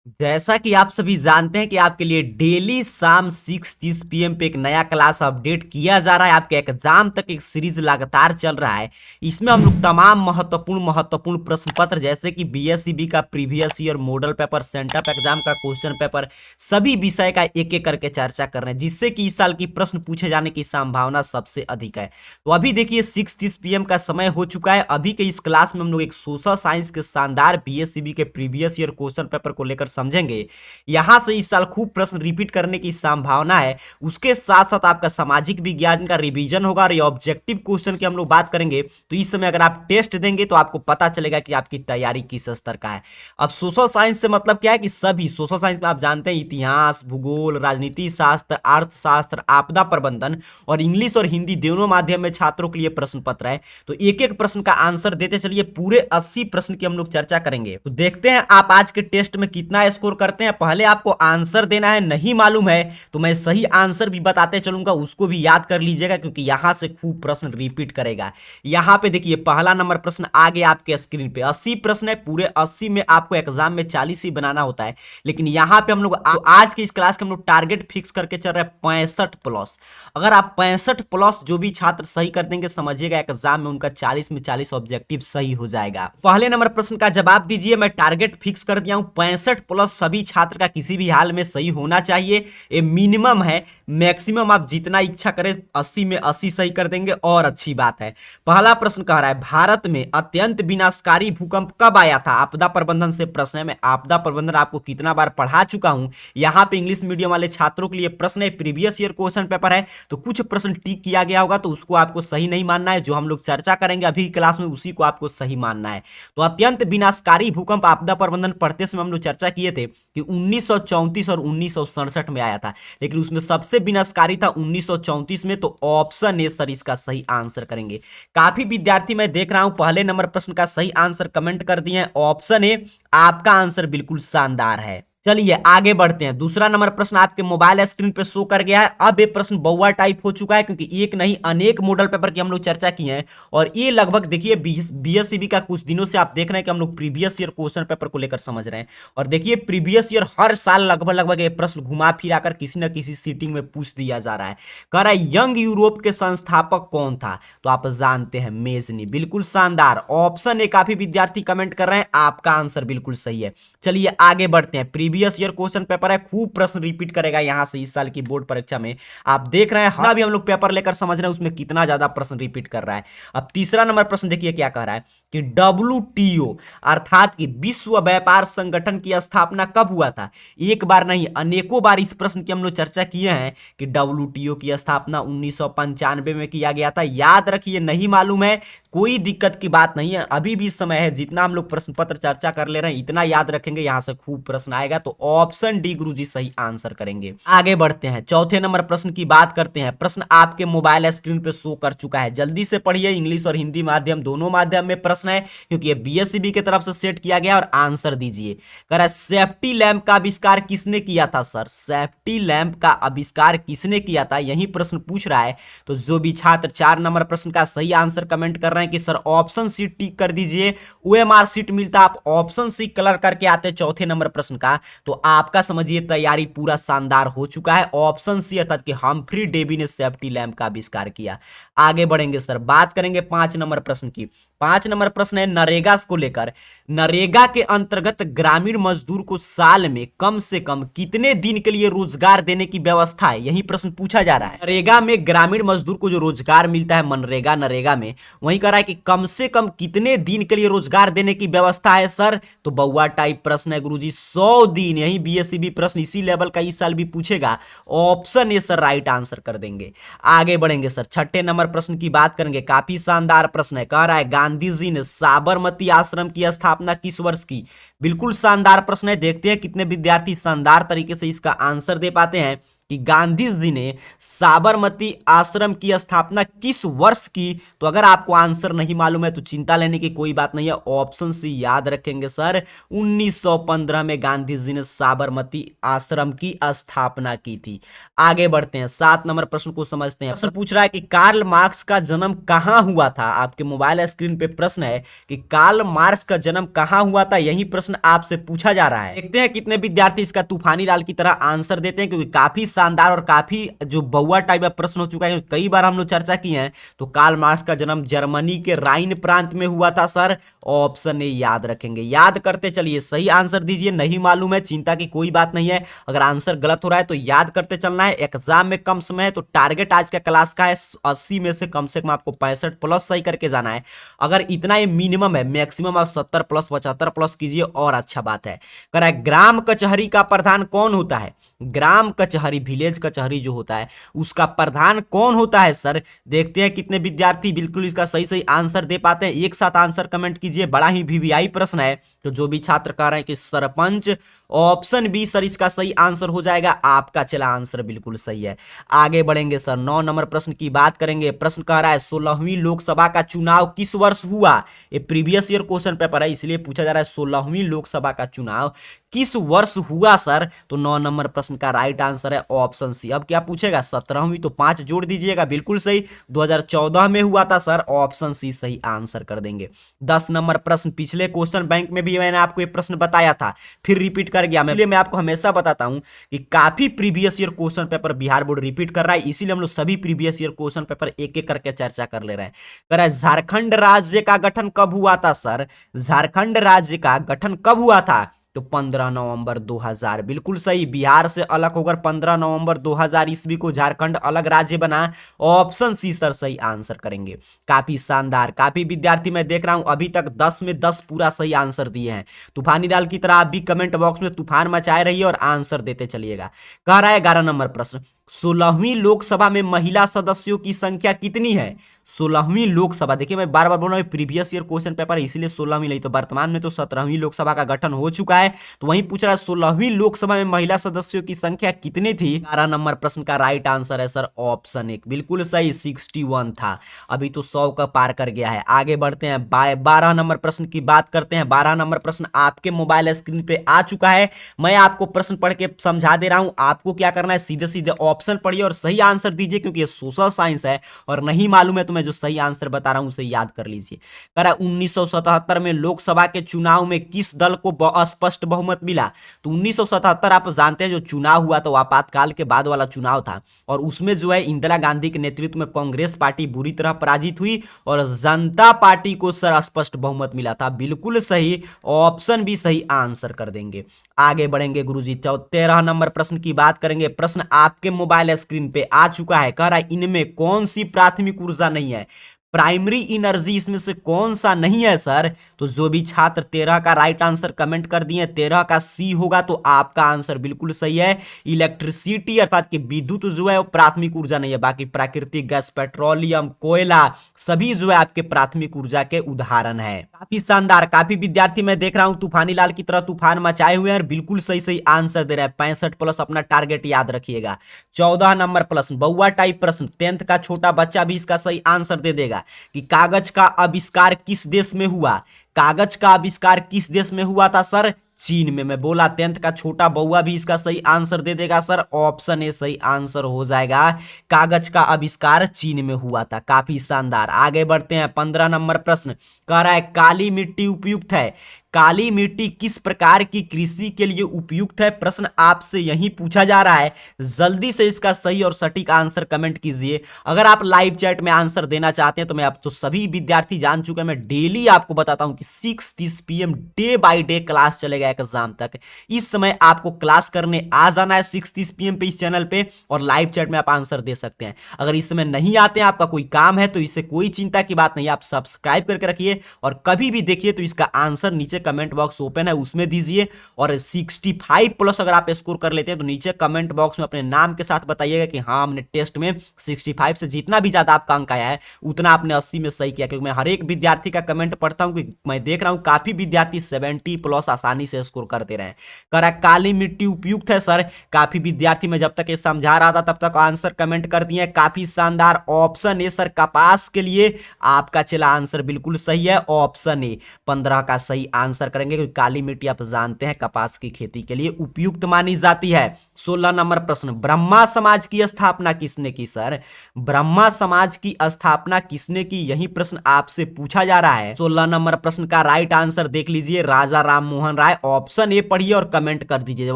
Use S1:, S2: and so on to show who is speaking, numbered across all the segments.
S1: जैसा कि आप सभी जानते हैं कि आपके लिए डेली शाम 6:30 PM पे एक नया क्लास अपडेट किया जा रहा है। आपके एग्जाम तक एक सीरीज लगातार चल रहा है। इसमें हम लोग तमाम महत्वपूर्ण महत्वपूर्ण प्रश्न पत्र जैसे कि बीएसईबी का previous year model paper, sent up exam का क्वेश्चन पेपर, सभी विषय का एक एक करके चर्चा कर रहे हैं, जिससे कि इस साल की प्रश्न पूछे जाने की संभावना सबसे अधिक है। तो अभी देखिए 6:30 PM का समय हो चुका है। अभी के इस क्लास में हम लोग एक सोशल साइंस के शानदार बीएसईबी के प्रीवियस ईयर क्वेश्चन पेपर को लेकर समझेंगे। यहां से इस साल खूब प्रश्न रिपीट करने की संभावना है। उसके साथ साथ आपका सामाजिक विज्ञान का रिवीजन होगा और ये ऑब्जेक्टिव क्वेश्चन की हम लोग बात करेंगे। तो इस समय अगर आप टेस्ट देंगे तो आपको पता चलेगा कि आपकी तैयारी किस स्तर का है। अब सोशल साइंस से मतलब क्या है कि सभी सोशल साइंस में आप जानते हैं इतिहास, भूगोल, राजनीति शास्त्र, अर्थशास्त्र, आपदा प्रबंधन और इंग्लिश और हिंदी दोनों माध्यम में छात्रों के लिए प्रश्न पत्र है। तो एक एक प्रश्न का आंसर देते चलिए। पूरे 80 प्रश्न की हम लोग चर्चा करेंगे। तो देखते हैं आप आज के टेस्ट में कितना स्कोर करते हैं। पहले आपको आंसर देना है, नहीं मालूम है तो मैं सही आंसर भी बताते चलूंगा, उसको भी याद कर लीजिएगा क्योंकि यहां से खूब प्रश्न रिपीट करेगा। यहां पे देखिए पहला नंबर प्रश्न आ गया आपके स्क्रीन पे। 80 प्रश्न है, पूरे 80 में आपको एग्जाम में 40 ही बनाना होता है, लेकिन यहां पे हम लोग आज की इस क्लास के हम लोग टारगेट फिक्स करके चल रहे हैं 65 प्लस। अगर आप 65 प्लस जो भी छात्र सही कर देंगे, समझिएगा एग्जाम में उनका 40 में 40 ऑब्जेक्टिव सही हो जाएगा। पहले नंबर प्रश्न का जवाब दीजिए। मैं टारगेट फिक्स कर दिया हूं 65 प्लस, सभी छात्र का किसी भी हाल में सही होना चाहिए। ये मिनिमम है, मैक्सिमम आप जितना इच्छा करें 80 में 80 सही कर देंगे और अच्छी बात है। पहला प्रश्न कह रहा है भारत में अत्यंत विनाशकारी भूकंप कब आया था। आपदा प्रबंधन से प्रश्न है। मैं आपदा प्रबंधन आपको कितना बार पढ़ा चुका हूं। यहां पे इंग्लिश मीडियम वाले छात्रों के लिए प्रश्न है, प्रीवियस ईयर क्वेश्चन पेपर है, तो कुछ प्रश्न टिक किया गया होगा तो उसको आपको सही नहीं मानना है। जो हम लोग चर्चा करेंगे अभी क्लास में उसी को आपको सही मानना है। तो अत्यंत विनाशकारी भूकंप आपदा प्रबंधन पढ़ते समय हम लोग चर्चा किए थे कि 1934 और 1967 में आया था, लेकिन उसमें सबसे विनाशकारी था 1934 में। तो ऑप्शन ए सर इसका सही आंसर करेंगे। काफी विद्यार्थी मैं देख रहा हूं पहले नंबर प्रश्न का सही आंसर कमेंट कर दिए हैं। ऑप्शन ए आपका आंसर बिल्कुल शानदार है। चलिए आगे बढ़ते हैं। दूसरा नंबर प्रश्न आपके मोबाइल स्क्रीन पे शो कर गया है। अब ये प्रश्न बहुआ टाइप हो चुका है क्योंकि एक नहीं अनेक मॉडल पेपर की हम लोग चर्चा की है और ये लगभग देखिए बीएसईबी का कुछ दिनों से आप देख रहे हैं कि हम लोग प्रीवियस ईयर क्वेश्चन पेपर को लेकर समझ रहे हैं। और देखिए प्रीवियस ईयर हर साल लगभग लगभग ये प्रश्न घुमा फिरा कर किसी न किसी सीटिंग में पूछ दिया जा रहा है। कह रहा है यंग यूरोप के संस्थापक कौन था। तो आप जानते हैं मेजनी, बिल्कुल शानदार। ऑप्शन ए काफी विद्यार्थी कमेंट कर रहे हैं, आपका आंसर बिल्कुल सही है। चलिए आगे बढ़ते हैं। प्रीवियस ईयर क्वेश्चन पेपर है, खूब प्रश्न रिपीट करेगा यहां से इस साल की बोर्ड परीक्षा में। आप देख रहे हैं हाँ भी हम लोग पेपर लेकर समझ रहे हैं उसमें कितना ज्यादा प्रश्न रिपीट कर रहा है। अब तीसरा नंबर प्रश्न देखिए क्या कह रहा है कि WTO अर्थात कि विश्व व्यापार संगठन की स्थापना कब हुआ था। एक बार नहीं अनेकों बार इस प्रश्न की हम लोग चर्चा किए हैं कि WTO की स्थापना 1995 में किया गया था। याद रखिए, नहीं मालूम है कोई दिक्कत की बात नहीं है, अभी भी समय है। जितना हम लोग प्रश्न पत्र चर्चा कर ले रहे हैं इतना याद रखेंगे, यहां से खूब प्रश्न आएगा। तो ऑप्शन डी गुरुजी सही आंसर करेंगे। आगे बढ़ते हैं, चौथे नंबर प्रश्न की बात करते हैं। प्रश्न आपके मोबाइल स्क्रीन पे शो कर चुका है, जल्दी से पढ़िए। इंग्लिश और हिंदी माध्यम दोनों माध्यम में प्रश्न है क्योंकि ये बीएसईबी की तरफ से सेट किया गया और आंसर दीजिए। कह रहा है सेफ्टी लैंप का आविष्कार किसने किया था। सर सेफ्टी लैंप का आविष्कार किसने किया था, यही प्रश्न पूछ रहा है। तो जो भी छात्र 4 नंबर प्रश्न का सही आंसर कमेंट कर रहे हैं कि सर ऑप्शन सी टिक कर दीजिए, ओएमआर सीट मिलता, आप ऑप्शन सी कलर करके आते चौथे नंबर प्रश्न का, तो आपका समझिए तैयारी पूरा शानदार हो चुका है। ऑप्शन सी अर्थात कि हम्फ्री डेवी ने सेफ्टी लैंप का आविष्कार किया। आगे बढ़ेंगे सर, बात करेंगे 5 नंबर प्रश्न की। 5 नंबर प्रश्न है नरेगा को लेकर। नरेगा के अंतर्गत ग्रामीण मजदूर को साल में कम से कम कितने दिन के लिए रोजगार देने की व्यवस्था है, यही प्रश्न पूछा जा रहा है। नरेगा में ग्रामीण मजदूर को जो रोजगार मिलता है मनरेगा नरेगा में, वही कह रहा है कि कम से कम कितने दिन के लिए रोजगार देने की व्यवस्था है। सर तो बउआ टाइप प्रश्न है गुरुजी, 100 दिन। यही बीएसईबी प्रश्न इसी लेवल का इस साल भी पूछेगा। Option A sir right answer कर देंगे। आगे बढ़ेंगे सर, छठे नंबर प्रश्न की बात करेंगे। काफी शानदार प्रश्न है, कह रहा है गांधी जी ने साबरमती आश्रम की स्थापना किस वर्ष की। बिल्कुल शानदार प्रश्न है, देखते हैं कितने विद्यार्थी शानदार तरीके से इसका आंसर दे पाते हैं कि गांधी जी ने साबरमती आश्रम की स्थापना किस वर्ष की? तो अगर आपको आंसर नहीं मालूम है तो चिंता लेने की कोई बात नहीं है, ऑप्शन सी याद रखेंगे सर। 1915 में गांधी जी ने साबरमती आश्रम की स्थापना की थी। आगे बढ़ते हैं, 7 नंबर प्रश्न को समझते हैं। प्रश्न पूछ रहा है कि कार्ल मार्क्स का जन्म कहां हुआ था? आपके मोबाइल स्क्रीन पे प्रश्न है कि कार्ल मार्क्स का जन्म कहां हुआ था, यही प्रश्न आपसे पूछा जा रहा है। देखते हैं कितने विद्यार्थी इसका तूफानी लाल की तरह आंसर देते हैं, क्योंकि काफी शानदार और काफी जो बउआ टाइप का प्रश्न हो चुका है, कई बार हम लोग चर्चा की है। तो कार्ल मार्क्स का जन्म जर्मनी के राइन प्रांत में हुआ था सर। ऑप्शन ए याद रखेंगे, याद करते चलिए, सही आंसर दीजिए। नहीं मालूम है चिंता की कोई बात नहीं है, अगर आंसर गलत हो रहा है तो याद करते चलना है। एग्जाम में कम समय है तो टारगेट आज का क्लास का है 80 में से कम आपको 65 प्लस सही करके जाना है। अगर इतना ही मिनिमम है, मैक्सिमम आप 70 प्लस 75 प्लस कीजिए और अच्छा बात है। कह रहा है ग्राम कचहरी का प्रधान कौन होता है? ग्राम कचहरी, विलेज कचहरी जो होता है उसका प्रधान कौन होता है सर? देखते हैं कितने विद्यार्थी बिल्कुल इसका सही सही आंसर दे पाते हैं। एक साथ आंसर कमेंट कीजिए, बड़ा ही वीवीआई प्रश्न है। तो जो भी छात्र कह रहे हैं कि सरपंच, ऑप्शन बी सर इसका सही आंसर हो जाएगा। आपका चला आंसर बिल्कुल सही है। आगे बढ़ेंगे सर, 9 नंबर प्रश्न की बात करेंगे। प्रश्न कह रहा है 16वीं लोकसभा का चुनाव किस वर्ष हुआ? ये प्रीवियस ईयर क्वेश्चन पेपर है, इसलिए पूछा जा रहा है 16वीं लोकसभा का चुनाव किस वर्ष हुआ सर? तो 9 नंबर प्रश्न का राइट आंसर है ऑप्शन सी। अब क्या पूछेगा? 17वीं, तो 5 जोड़ दीजिएगा, बिल्कुल सही, 2014 में हुआ था सर। ऑप्शन सी सही आंसर कर देंगे। 10 नंबर प्रश्न, पिछले क्वेश्चन बैंक में भी मैंने आपको ये प्रश्न बताया था, फिर रिपीट कर गया। इसलिए मैं आपको हमेशा बताता हूं कि काफी previous year question paper Bihar board repeat कर रहा है, इसीलिए हम लोग सभी प्रीवियस ईयर क्वेश्चन पेपर एक एक करके चर्चा कर ले रहे हैं। कह रहा है झारखंड राज्य का गठन कब हुआ था सर? झारखंड राज्य का गठन कब हुआ था? तो 15 नवंबर 2000, बिल्कुल सही। बिहार से अलग होकर 15 नवंबर 2000 ईस्वी को झारखंड अलग राज्य बना। ऑप्शन सी सर सही आंसर करेंगे। काफी शानदार, काफी विद्यार्थी मैं देख रहा हूं अभी तक 10 में 10 पूरा सही आंसर दिए हैं। तूफानी लाल की तरह आप भी कमेंट बॉक्स में तूफान मचाए रहिए और आंसर देते चलिएगा। कह रहा है 11 नंबर प्रश्न, 16वीं लोकसभा में महिला सदस्यों की संख्या कितनी है? 16वीं लोकसभा, देखिए मैं बार बार बोल रहा हूं प्रीवियस ईयर क्वेश्चन पेपर है, इसीलिए 16वीं नहीं, तो वर्तमान में तो 17वीं लोकसभा का गठन हो चुका है। तो वहीं पूछ रहा है 16वीं लोकसभा में महिला सदस्यों की संख्या कितनी थी? 12 नंबर प्रश्न का राइट आंसर है सर ऑप्शन 1, बिल्कुल सही, 61 था। अभी तो 100 का पार कर गया है। आगे बढ़ते हैं, 12 नंबर प्रश्न की बात करते हैं। 12 नंबर प्रश्न आपके मोबाइल स्क्रीन पे आ चुका है। मैं आपको प्रश्न पढ़ के समझा दे रहा हूं, आपको क्या करना है, सीधे सीधे ऑप्शन पढ़िए और सही आंसर दीजिए, क्योंकि ये सोशल साइंस है और नहीं मालूम है तो मैं जो सही आंसर बता रहा हूं उसे याद कर लीजिए। कह रहा है 1977 में लोकसभा के चुनाव में किस दल को स्पष्ट बहुमत मिला? तो 1977 आप जानते हैं जो चुनाव हुआ तो आपातकाल के बाद वाला चुनाव था, और उसमें जो है इंदिरा गांधी के नेतृत्व में कांग्रेस पार्टी बुरी तरह पराजित हुई और जनता पार्टी को सर स्पष्ट बहुमत मिला था। बिल्कुल सही, ऑप्शन भी सही आंसर कर देंगे। आगे बढ़ेंगे गुरुजी, 13 नंबर प्रश्न की बात करेंगे। प्रश्न आपके मोबाइल स्क्रीन पे आ चुका है। कह रहा है इनमें कौन सी प्राथमिक ऊर्जा नहीं है? प्राइमरी एनर्जी इसमें से कौन सा नहीं है सर? तो जो भी छात्र 13 का राइट आंसर कमेंट कर दिए, 13 का सी होगा, तो आपका आंसर बिल्कुल सही है। इलेक्ट्रिसिटी अर्थात कि विद्युत जो है वो प्राथमिक ऊर्जा नहीं है, बाकी प्राकृतिक गैस, पेट्रोलियम, कोयला सभी जो है आपके प्राथमिक ऊर्जा के उदाहरण है। काफी शानदार, काफी विद्यार्थी मैं देख रहा हूं तूफानी लाल की तरह तूफान मचाए हुए हैं, बिल्कुल सही सही आंसर दे रहा है। 65 प्लस अपना टारगेट याद रखिएगा। 14 नंबर प्रश्न, बउआ टाइप प्रश्न, 10th का छोटा बच्चा भी इसका सही आंसर दे देगा कि कागज का आविष्कार किस देश में हुआ? कागज का आविष्कार किस देश में हुआ था सर? चीन में। मैं बोला 10th का छोटा बउआ भी इसका सही आंसर दे देगा सर। ऑप्शन ए सही आंसर हो जाएगा, कागज का आविष्कार चीन में हुआ था। काफी शानदार। आगे बढ़ते हैं, 15 नंबर प्रश्न कह रहा है काली मिट्टी उपयुक्त है। काली मिट्टी किस प्रकार की कृषि के लिए उपयुक्त है? प्रश्न आपसे यही पूछा जा रहा है। जल्दी से इसका सही और सटीक आंसर कमेंट कीजिए। अगर आप लाइव चैट में आंसर देना चाहते हैं तो मैं आप तो सभी विद्यार्थी जान चुके हैं, मैं डेली आपको बताता हूं कि 6:30 PM day by day class चलेगा एग्जाम तक। इस समय आपको क्लास करने आ जाना है 6:30 PM पे इस चैनल पे, और लाइव चैट में आप आंसर दे सकते हैं। अगर इस समय नहीं आते हैं, आपका कोई काम है, तो इससे कोई चिंता की बात नहीं, आप सब्सक्राइब करके रखिए और कभी भी देखिए तो इसका आंसर नीचे कमेंट बॉक्स ओपन है उसमें दीजिए, और 65 प्लस अगर आप स्कोर कर लेते हैं तो नीचे कमेंट बॉक्स में अपने नाम के साथ बताइएगा कि हाँ हमने टेस्ट में 65 से जितना भी ज्यादा आपका अंक आया है उतना आपने 80 में सही किया। क्योंकि मैं हर एक विद्यार्थी का कमेंट पढ़ता हूं कि मैं देख रहा हूं काफी विद्यार्थी 70 प्लस आसानी से स्कोर करते रहे। कह रहा काली मिट्टी उपयुक्त है सर, काफी विद्यार्थी मैं जब तक ये समझा रहा था तब तक आंसर कमेंट कर दिए, काफी शानदार। ऑप्शन ए सर कपास के लिए आपका चला आंसर बिल्कुल सही है, ऑप्शन ए 15 का सही आंसर करेंगे, क्योंकि काली मिट्टी आप जानते हैं कपास की खेती के लिए उपयुक्त मानी जाती है। 16 नंबर प्रश्न, ब्रह्मा समाज की स्थापना किसने की सर? ब्रह्मा समाज की स्थापना किसने की, यही प्रश्न आपसे पूछा जा रहा है। 16 नंबर प्रश्न का राइट आंसर देख लीजिए, राजा राम मोहन राय। ऑप्शन ए पढ़िए और कमेंट कर दीजिए। जब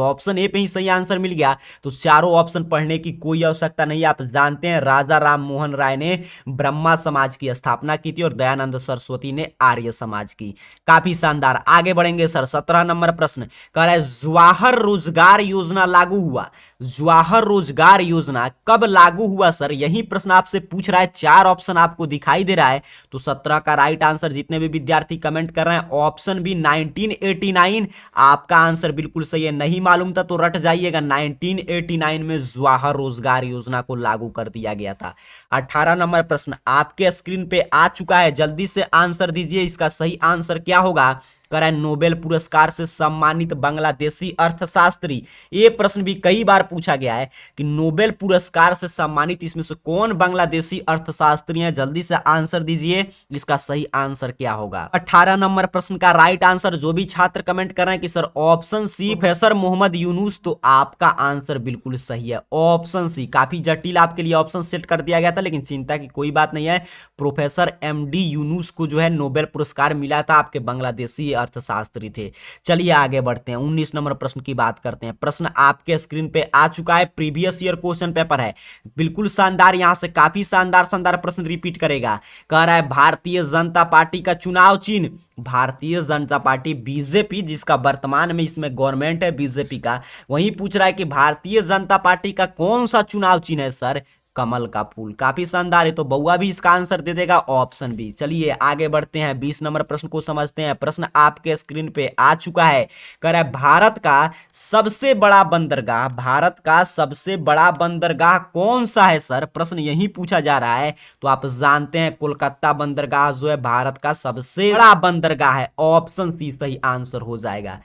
S1: ऑप्शन ए पे ही सही आंसर मिल गया तो चारों ऑप्शन पढ़ने की कोई आवश्यकता नहीं। आप जानते हैं राजा राम मोहन राय ने ब्रह्मा समाज की स्थापना की थी और दयानंद सरस्वती ने आर्य समाज की। काफी शानदार, आगे बढ़ेंगे सर। 17 नंबर प्रश्न कह रहा है जवाहर रोजगार योजना लागू हुआ। जवाहर रोजगार योजना कब लागू हुआ सर, यही प्रश्न आपसे पूछ रहा है। 4 ऑप्शन आपको दिखाई दे रहा है, तो 17 का राइट आंसर जितने भी विद्यार्थी कमेंट कर रहे हैं ऑप्शन बी 1989 आपका आंसर बिल्कुल सही है। नहीं मालूम था तो रट जाइएगा, 1989 में जवाहर रोजगार योजना को लागू कर दिया गया था। 18 नंबर प्रश्न आपके स्क्रीन पे आ चुका है, जल्दी से आंसर दीजिए, इसका सही आंसर क्या होगा। करा नोबेल पुरस्कार से सम्मानित बांग्लादेशी अर्थशास्त्री। ये प्रश्न भी कई बार पूछा गया है कि नोबेल पुरस्कार से सम्मानित इसमें से कौन बांग्लादेशी अर्थशास्त्री हैं, जल्दी से आंसर दीजिए, इसका सही आंसर क्या होगा। 18 नंबर प्रश्न का राइट आंसर जो भी छात्र कमेंट कर रहे हैं कि sir option C professor Mohammad Yunus, तो आपका आंसर बिल्कुल सही है, ऑप्शन सी। काफी जटिल आपके लिए ऑप्शन सेट कर दिया गया था, लेकिन चिंता की कोई बात नहीं है। प्रोफेसर एमडी यूनुस को जो है नोबेल पुरस्कार मिला था, आपके बांग्लादेशी अर्थशास्त्री थे। चलिए आगे बढ़ते हैं, 19 नंबर प्रश्न की बात करते हैं। प्रश्न आपके स्क्रीन पे आ चुका है, प्रीवियस ईयर क्वेश्चन पेपर है, बिल्कुल शानदार। यहां से काफी शानदार शानदार प्रश्न रिपीट करेगा। कह रहा है भारतीय जनता पार्टी का चुनाव चिन्ह, भारतीय जनता पार्टी बीजेपी, जिसका वर्तमान में इसमें गवर्नमेंट है बीजेपी का, वही पूछ रहा है कि भारतीय जनता पार्टी का कौन सा चुनाव चिन्ह है सर? कमल का फूल। काफी शानदार है, तो बउआ भी इसका आंसर दे देगा, ऑप्शन बी। चलिए आगे बढ़ते हैं, 20 नंबर प्रश्न को समझते हैं। प्रश्न आपके स्क्रीन पे आ चुका है, कह रहा है भारत का सबसे बड़ा बंदरगाह, भारत का सबसे बड़ा बंदरगाह कौन सा है सर? प्रश्न यही पूछा जा रहा है। तो आप जानते हैं कोलकाता बंदरगाह जो है भारत का सबसे बड़ा बंदरगाह है, ऑप्शन सी सही आंसर हो जाएगा।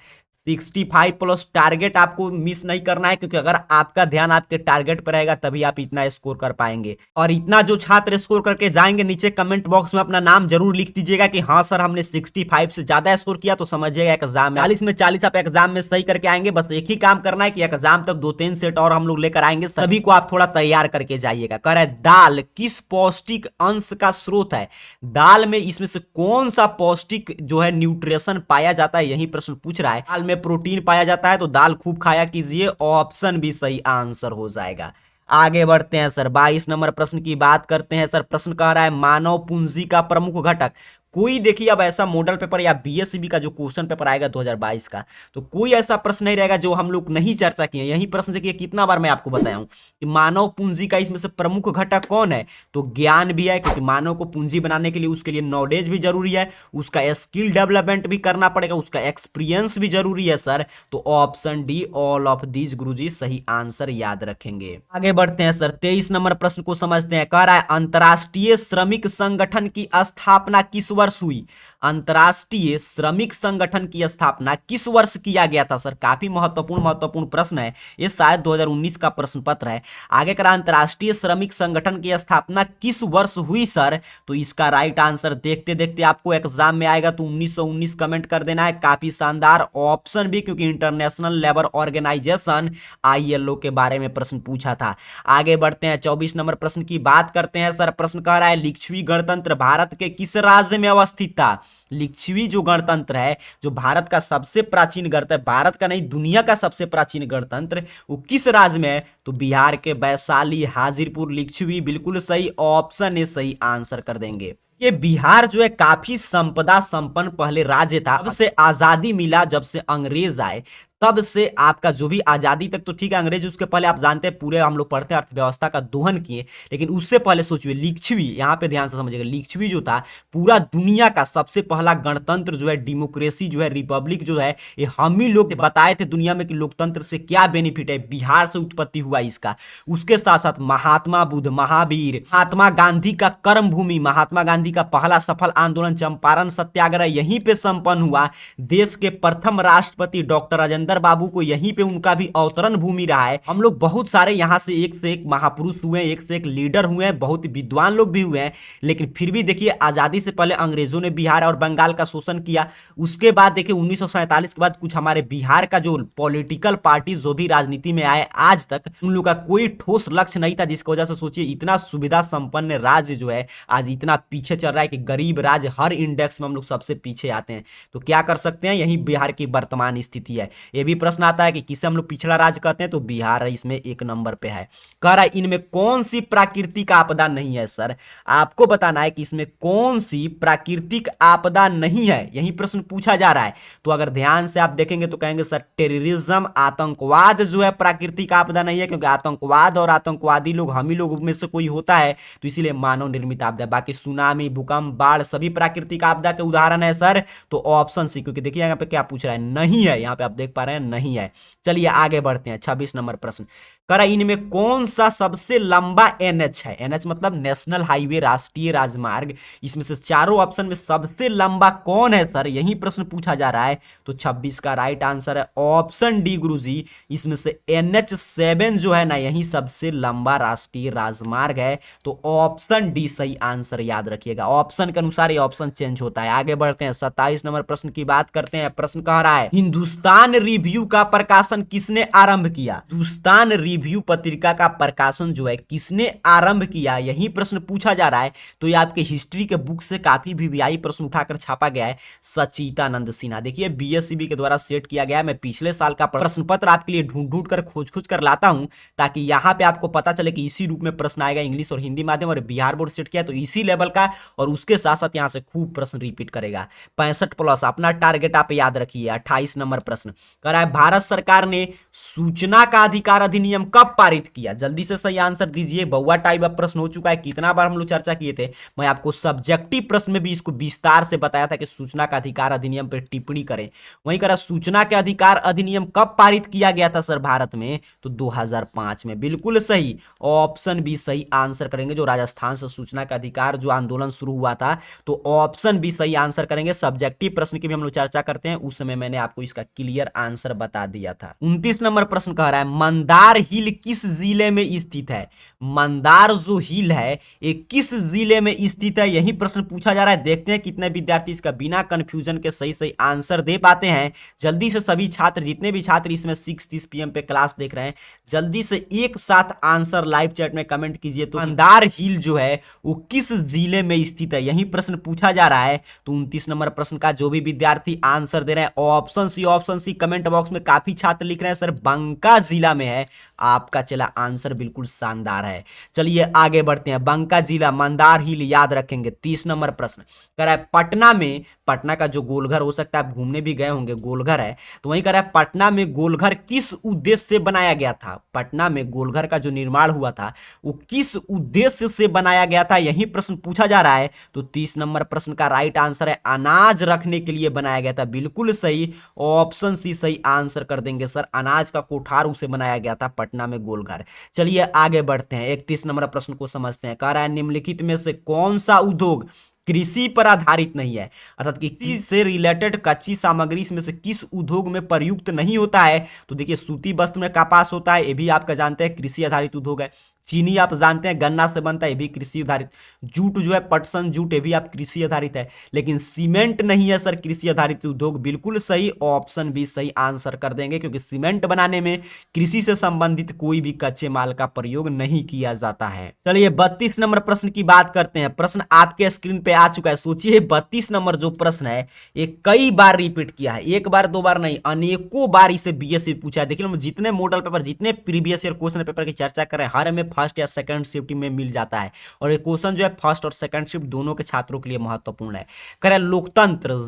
S1: 65 प्लस टारगेट आपको मिस नहीं करना है, क्योंकि अगर आपका ध्यान आपके टारगेट पर रहेगा तभी आप इतना स्कोर कर पाएंगे। और इतना जो छात्र स्कोर करके जाएंगे नीचे कमेंट बॉक्स में अपना नाम जरूर लिख दीजिएगा कि हाँ सर हमने 65 से ज्यादा स्कोर किया, तो समझिएगा एग्जाम में 40 में 40 आप एग्जाम में सही करके आएंगे। बस एक ही काम करना है कि एग्जाम तक 2-3 सेट और हम लोग लेकर आएंगे, सभी को आप थोड़ा तैयार करके जाइएगा। कह रहा है दाल किस पौष्टिक अंश का स्रोत है? दाल में इसमें से कौन सा पौष्टिक जो है न्यूट्रिशन पाया जाता है, यही प्रश्न पूछ रहा है। दाल में प्रोटीन पाया जाता है, तो दाल खूब खाया कीजिए, ऑप्शन भी सही आंसर हो जाएगा। आगे बढ़ते हैं सर, 22 नंबर प्रश्न की बात करते हैं सर। प्रश्न कह रहा है मानव पूंजी का प्रमुख घटक। कोई देखिए अब ऐसा मॉडल पेपर या बीएससीबी का जो क्वेश्चन पेपर आएगा 2022 का, तो कोई ऐसा प्रश्न नहीं रहेगा जो हम लोग नहीं चर्चा किए। यही प्रश्न देखिए कितना बार मैं आपको बताया हूं कि मानव पूंजी का इसमें से प्रमुख घटक कौन है, तो ज्ञान भी है, क्योंकि मानव को पूंजी बनाने के लिए उसके लिए नॉलेज भी जरूरी है, उसका स्किल डेवलपमेंट भी करना पड़ेगा, उसका एक्सपीरियंस भी जरूरी है सर। तो option D all of these गुरुजी सही आंसर याद रखेंगे। आगे बढ़ते हैं सर, 23 नंबर प्रश्न को समझते हैं। कह रहा है अंतरराष्ट्रीय श्रमिक संगठन की स्थापना किस वर्ष हुई? अंतरराष्ट्रीय श्रमिक संगठन की स्थापना किस वर्ष किया गया था सर? काफी महत्वपूर्ण प्रश्न है, ये शायद 2019 का प्रश्न पत्र है। आगे करा अंतरराष्ट्रीय श्रमिक संगठन की स्थापना किस वर्ष हुई सर? तो इसका राइट आंसर देखते देखते आपको एग्जाम में आएगा, तो 1919 कमेंट कर देना है। काफी शानदार, ऑप्शन भी, क्योंकि इंटरनेशनल लेबर ऑर्गेनाइजेशन ILO के बारे में प्रश्न पूछा था। आगे बढ़ते हैं, 24 नंबर प्रश्न की बात करते हैं सर। प्रश्न कह रहा है लिच्छवी गणतंत्र भारत के किस राज्य में अवस्थित था? लिच्छवी जो गणतंत्र है, जो भारत का सबसे प्राचीन गणतंत्र, भारत का नहीं दुनिया का सबसे प्राचीन गणतंत्र, वो किस राज्य में है? तो बिहार के वैशाली हाजीपुर लिच्छवी बिल्कुल सही, ऑप्शन ए सही आंसर कर देंगे। ये बिहार जो है काफी संपदा संपन्न पहले राज्य था, जब से आजादी मिला, जब से अंग्रेज आए तब से आपका जो भी आजादी तक तो ठीक है, अंग्रेज उसके पहले आप जानते हैं पूरे हम लोग पढ़ते हैं अर्थव्यवस्था का दोहन किए, लेकिन उससे पहले सोचिए लिच्छवी, यहाँ पे ध्यान से समझिएगा, लिच्छवी जो था पूरा दुनिया का सबसे पहला गणतंत्र जो है, डेमोक्रेसी जो है, रिपब्लिक जो है, ये हम ही लोग बताए थे दुनिया में कि लोकतंत्र से क्या बेनिफिट है, बिहार से उत्पत्ति हुआ इसका। उसके साथ साथ महात्मा बुद्ध, महावीर, महात्मा गांधी का कर्म भूमि, महात्मा गांधी का पहला सफल आंदोलन चंपारण सत्याग्रह यहीं पे संपन्न हुआ। देश के प्रथम राष्ट्रपति डॉक्टर राजेंद्र बाबू को यहीं पे उनका भी अवतरण भूमि रहा है। हम लोग बहुत सारे यहाँ से एक महापुरुष हुए, एक से एक लीडर हुए, बहुत विद्वान लोग भी हुए हैं, लेकिन फिर भी देखिए आजादी से पहले अंग्रेजों ने बिहार और बंगाल का शोषण किया। उसके बाद देखिए 1947 के बाद कुछ हमारे बिहार का जो पॉलिटिकल पार्टी जो भी राजनीति में आए आज तक उन लोग का कोई ठोस लक्ष्य नहीं था, जिसकी वजह से सोचिए इतना सुविधा संपन्न राज्य जो है आज इतना पीछे चल रहा है कि गरीब राज्य हर इंडेक्स में हम लोग सबसे पीछे आते हैं। तो क्या कर सकते हैं, यही बिहार की वर्तमान स्थिति है। ये भी प्रश्न आता है कि किसे हम लोग पिछड़ा राज्य कहते हैं, तो बिहार इसमें एक नंबर पे है। कह रहा है इनमें कौन सी प्राकृतिक आपदा नहीं है। सर आपको बताना है कि इसमें कौन सी प्राकृतिक आपदा नहीं है, यही प्रश्न पूछा जा रहा है। तो अगर ध्यान से आप देखेंगे तो कहेंगे सर टेररिज्म, आतंकवाद जो है प्राकृतिक आपदा नहीं है, क्योंकि आतंकवाद और आतंकवादी लोग हम ही लोग में से कोई होता है, तो इसीलिए मानव निर्मित आपदा। बाकी सुनामी, भूकंप, बाढ़ सभी प्राकृतिक आपदा के उदाहरण है सर। तो ऑप्शन सी, क्योंकि देखिए यहाँ पे क्या पूछ रहा है, नहीं है, यहाँ पे आप देख पा रहे हैं नहीं है। चलिए आगे बढ़ते हैं। 26 नंबर प्रश्न कह रहा है इनमें कौन सा सबसे लंबा एनएच है। एनएच मतलब नेशनल हाईवे, राष्ट्रीय राजमार्ग। इसमें से चारों ऑप्शन में सबसे लंबा कौन है सर, यही प्रश्न पूछा जा रहा है। तो 26 का राइट आंसर है ऑप्शन डी गुरुजी। इसमें से NH7 जो है ना, यही सबसे लंबा राष्ट्रीय राजमार्ग है। तो ऑप्शन डी सही आंसर, याद रखिएगा ऑप्शन के अनुसार ये ऑप्शन चेंज होता है। आगे बढ़ते हैं 27 नंबर प्रश्न की बात करते हैं। प्रश्न कह रहा है हिंदुस्तान रिव्यू का प्रकाशन किसने आरंभ किया। हिंदुस्तान रिव्यू पत्रिका का प्रकाशन जो है किसने आरंभ किया, यही प्रश्न पूछा जा रहा है। तो ये आपके हिस्ट्री के बुक से काफी वीवीआई प्रश्न उठाकर छापा गया है। सचिदानंद सिन्हा, देखिए बीएससीबी के द्वारा सेट किया गया है। मैं पिछले साल का प्रश्न पत्र आपके लिए ढूंढ ढूंढ कर खोज कर लाता हूं, ताकि यहां पे आपको पता चले कि इसी रूप में प्रश्न आएगा, इंग्लिश और हिंदी माध्यम, और बिहार बोर्ड सेट किया तो इसी लेवल का, और उसके साथ साथ यहां से खूब प्रश्न रिपीट करेगा। 65 प्लस अपना टारगेट आप याद रखिए। 28 नंबर प्रश्न कह रहा है भारत सरकार ने सूचना का अधिकार अधिनियम कब पारित किया। जल्दी से सही आंसर दीजिए। बउआ टाइप अब प्रश्न हो चुका है, कितना बार हम लोग चर्चा किए थे। मैं आपको सब्जेक्टिव प्रश्न में भी इसको विस्तार से बताया था कि सूचना का अधिकार अधिनियम पर टिप्पणी करें। वहीं कह रहा सूचना के अधिकार अधिनियम कब पारित किया गया था सर भारत में, तो 2005 में। बिल्कुल सही, ऑप्शन बी सही आंसर करेंगे। जो राजस्थान से सूचना का अधिकार जो आंदोलन शुरू हुआ था, तो ऑप्शन बी सही आंसर करेंगे। सब्जेक्टिव प्रश्न की भी हम लोग चर्चा करते हैं, उस समय मैंने आपको इसका क्लियर आंसर बता दिया था। 29 नंबर प्रश्न कह रहा है मंदार हिल किस जिले में स्थित है। मंदार जो हिल है ये किस जिले में स्थित है, यही प्रश्न पूछा जा रहा है। देखते हैं कितने विद्यार्थी इसका बिना कंफ्यूजन के सही सही आंसर दे पाते हैं। जल्दी से सभी छात्र, जितने भी छात्र इसमें 6:30 PM पे क्लास देख रहे हैं, जल्दी से एक साथ आंसर लाइव चैट में कमेंट कीजिए। तो मंदार हिल जो है वो किस जिले में स्थित है, यही प्रश्न पूछा जा रहा है। तो 29 नंबर प्रश्न का जो भी विद्यार्थी आंसर दे रहे हैं ऑप्शन सी कमेंट बॉक्स में काफी छात्र लिख रहे हैं सर बंका जिला में है। आपका चला आंसर बिल्कुल शानदार है। चलिए आगे बढ़ते हैं। बंका जिला, मंदार हिल याद रखेंगे। 30 नंबर प्रश्न कह रहा है पटना में, पटना का जो गोलघर हो सकता है आप घूमने भी गए होंगे, गोलघर है, तो वहीं कह रहा है पटना में गोलघर किस उद्देश्य से बनाया गया था। पटना में गोलघर का जो निर्माण हुआ था वो किस उद्देश्य से बनाया गया था, यही प्रश्न पूछा जा रहा है। तो 30 नंबर प्रश्न का राइट आंसर है अनाज रखने के लिए बनाया गया था। बिल्कुल सही, ऑप्शन सी सही आंसर कर देंगे सर। अनाज का कोठार उसे बनाया गया था पटना में गोलघर। चलिए आगे बढ़ते हैं। 31 नंबर प्रश्न को समझते हैं। कह रहा है निम्नलिखित में से कौन सा उद्योग कृषि पर आधारित नहीं है, अर्थात कि कृषि से रिलेटेड कच्ची सामग्री इसमें से किस उद्योग में प्रयुक्त नहीं होता है। तो देखिए सूती वस्त्र में कपास होता है, ये भी आपका जानते हैं कृषि आधारित उद्योग है। चीनी आप जानते हैं गन्ना से बनता है, ये भी कृषि आधारित। जूट जो है पटसन जूट, ये भी आप कृषि आधारित है। लेकिन सीमेंट नहीं है सर कृषि आधारित उद्योग। बिल्कुल सही, ऑप्शन बी सही आंसर कर देंगे, क्योंकि सीमेंट बनाने में कृषि से संबंधित कोई भी कच्चे माल का प्रयोग नहीं किया जाता है। चलिए 32 नंबर प्रश्न की बात करते हैं। प्रश्न आपके स्क्रीन पे आ चुका है। सोचिए 32 नंबर जो प्रश्न है ये कई बार रिपीट किया है, एक बार दो बार नहीं, अनेकों बार इसे बीएससी पूछा है। देखिए जितने मॉडल पेपर, जितने प्रीवियस ईयर क्वेश्चन पेपर की चर्चा कर रहे हैं, हर में फर्स्ट या सेकंड शिफ्ट में मिल जाता है। और ये क्वेश्चन जो है फर्स्ट और सेकंड शिफ्ट दोनों के छात्रों के लिए महत्वपूर्ण है। कह रहा है लोकतंत्र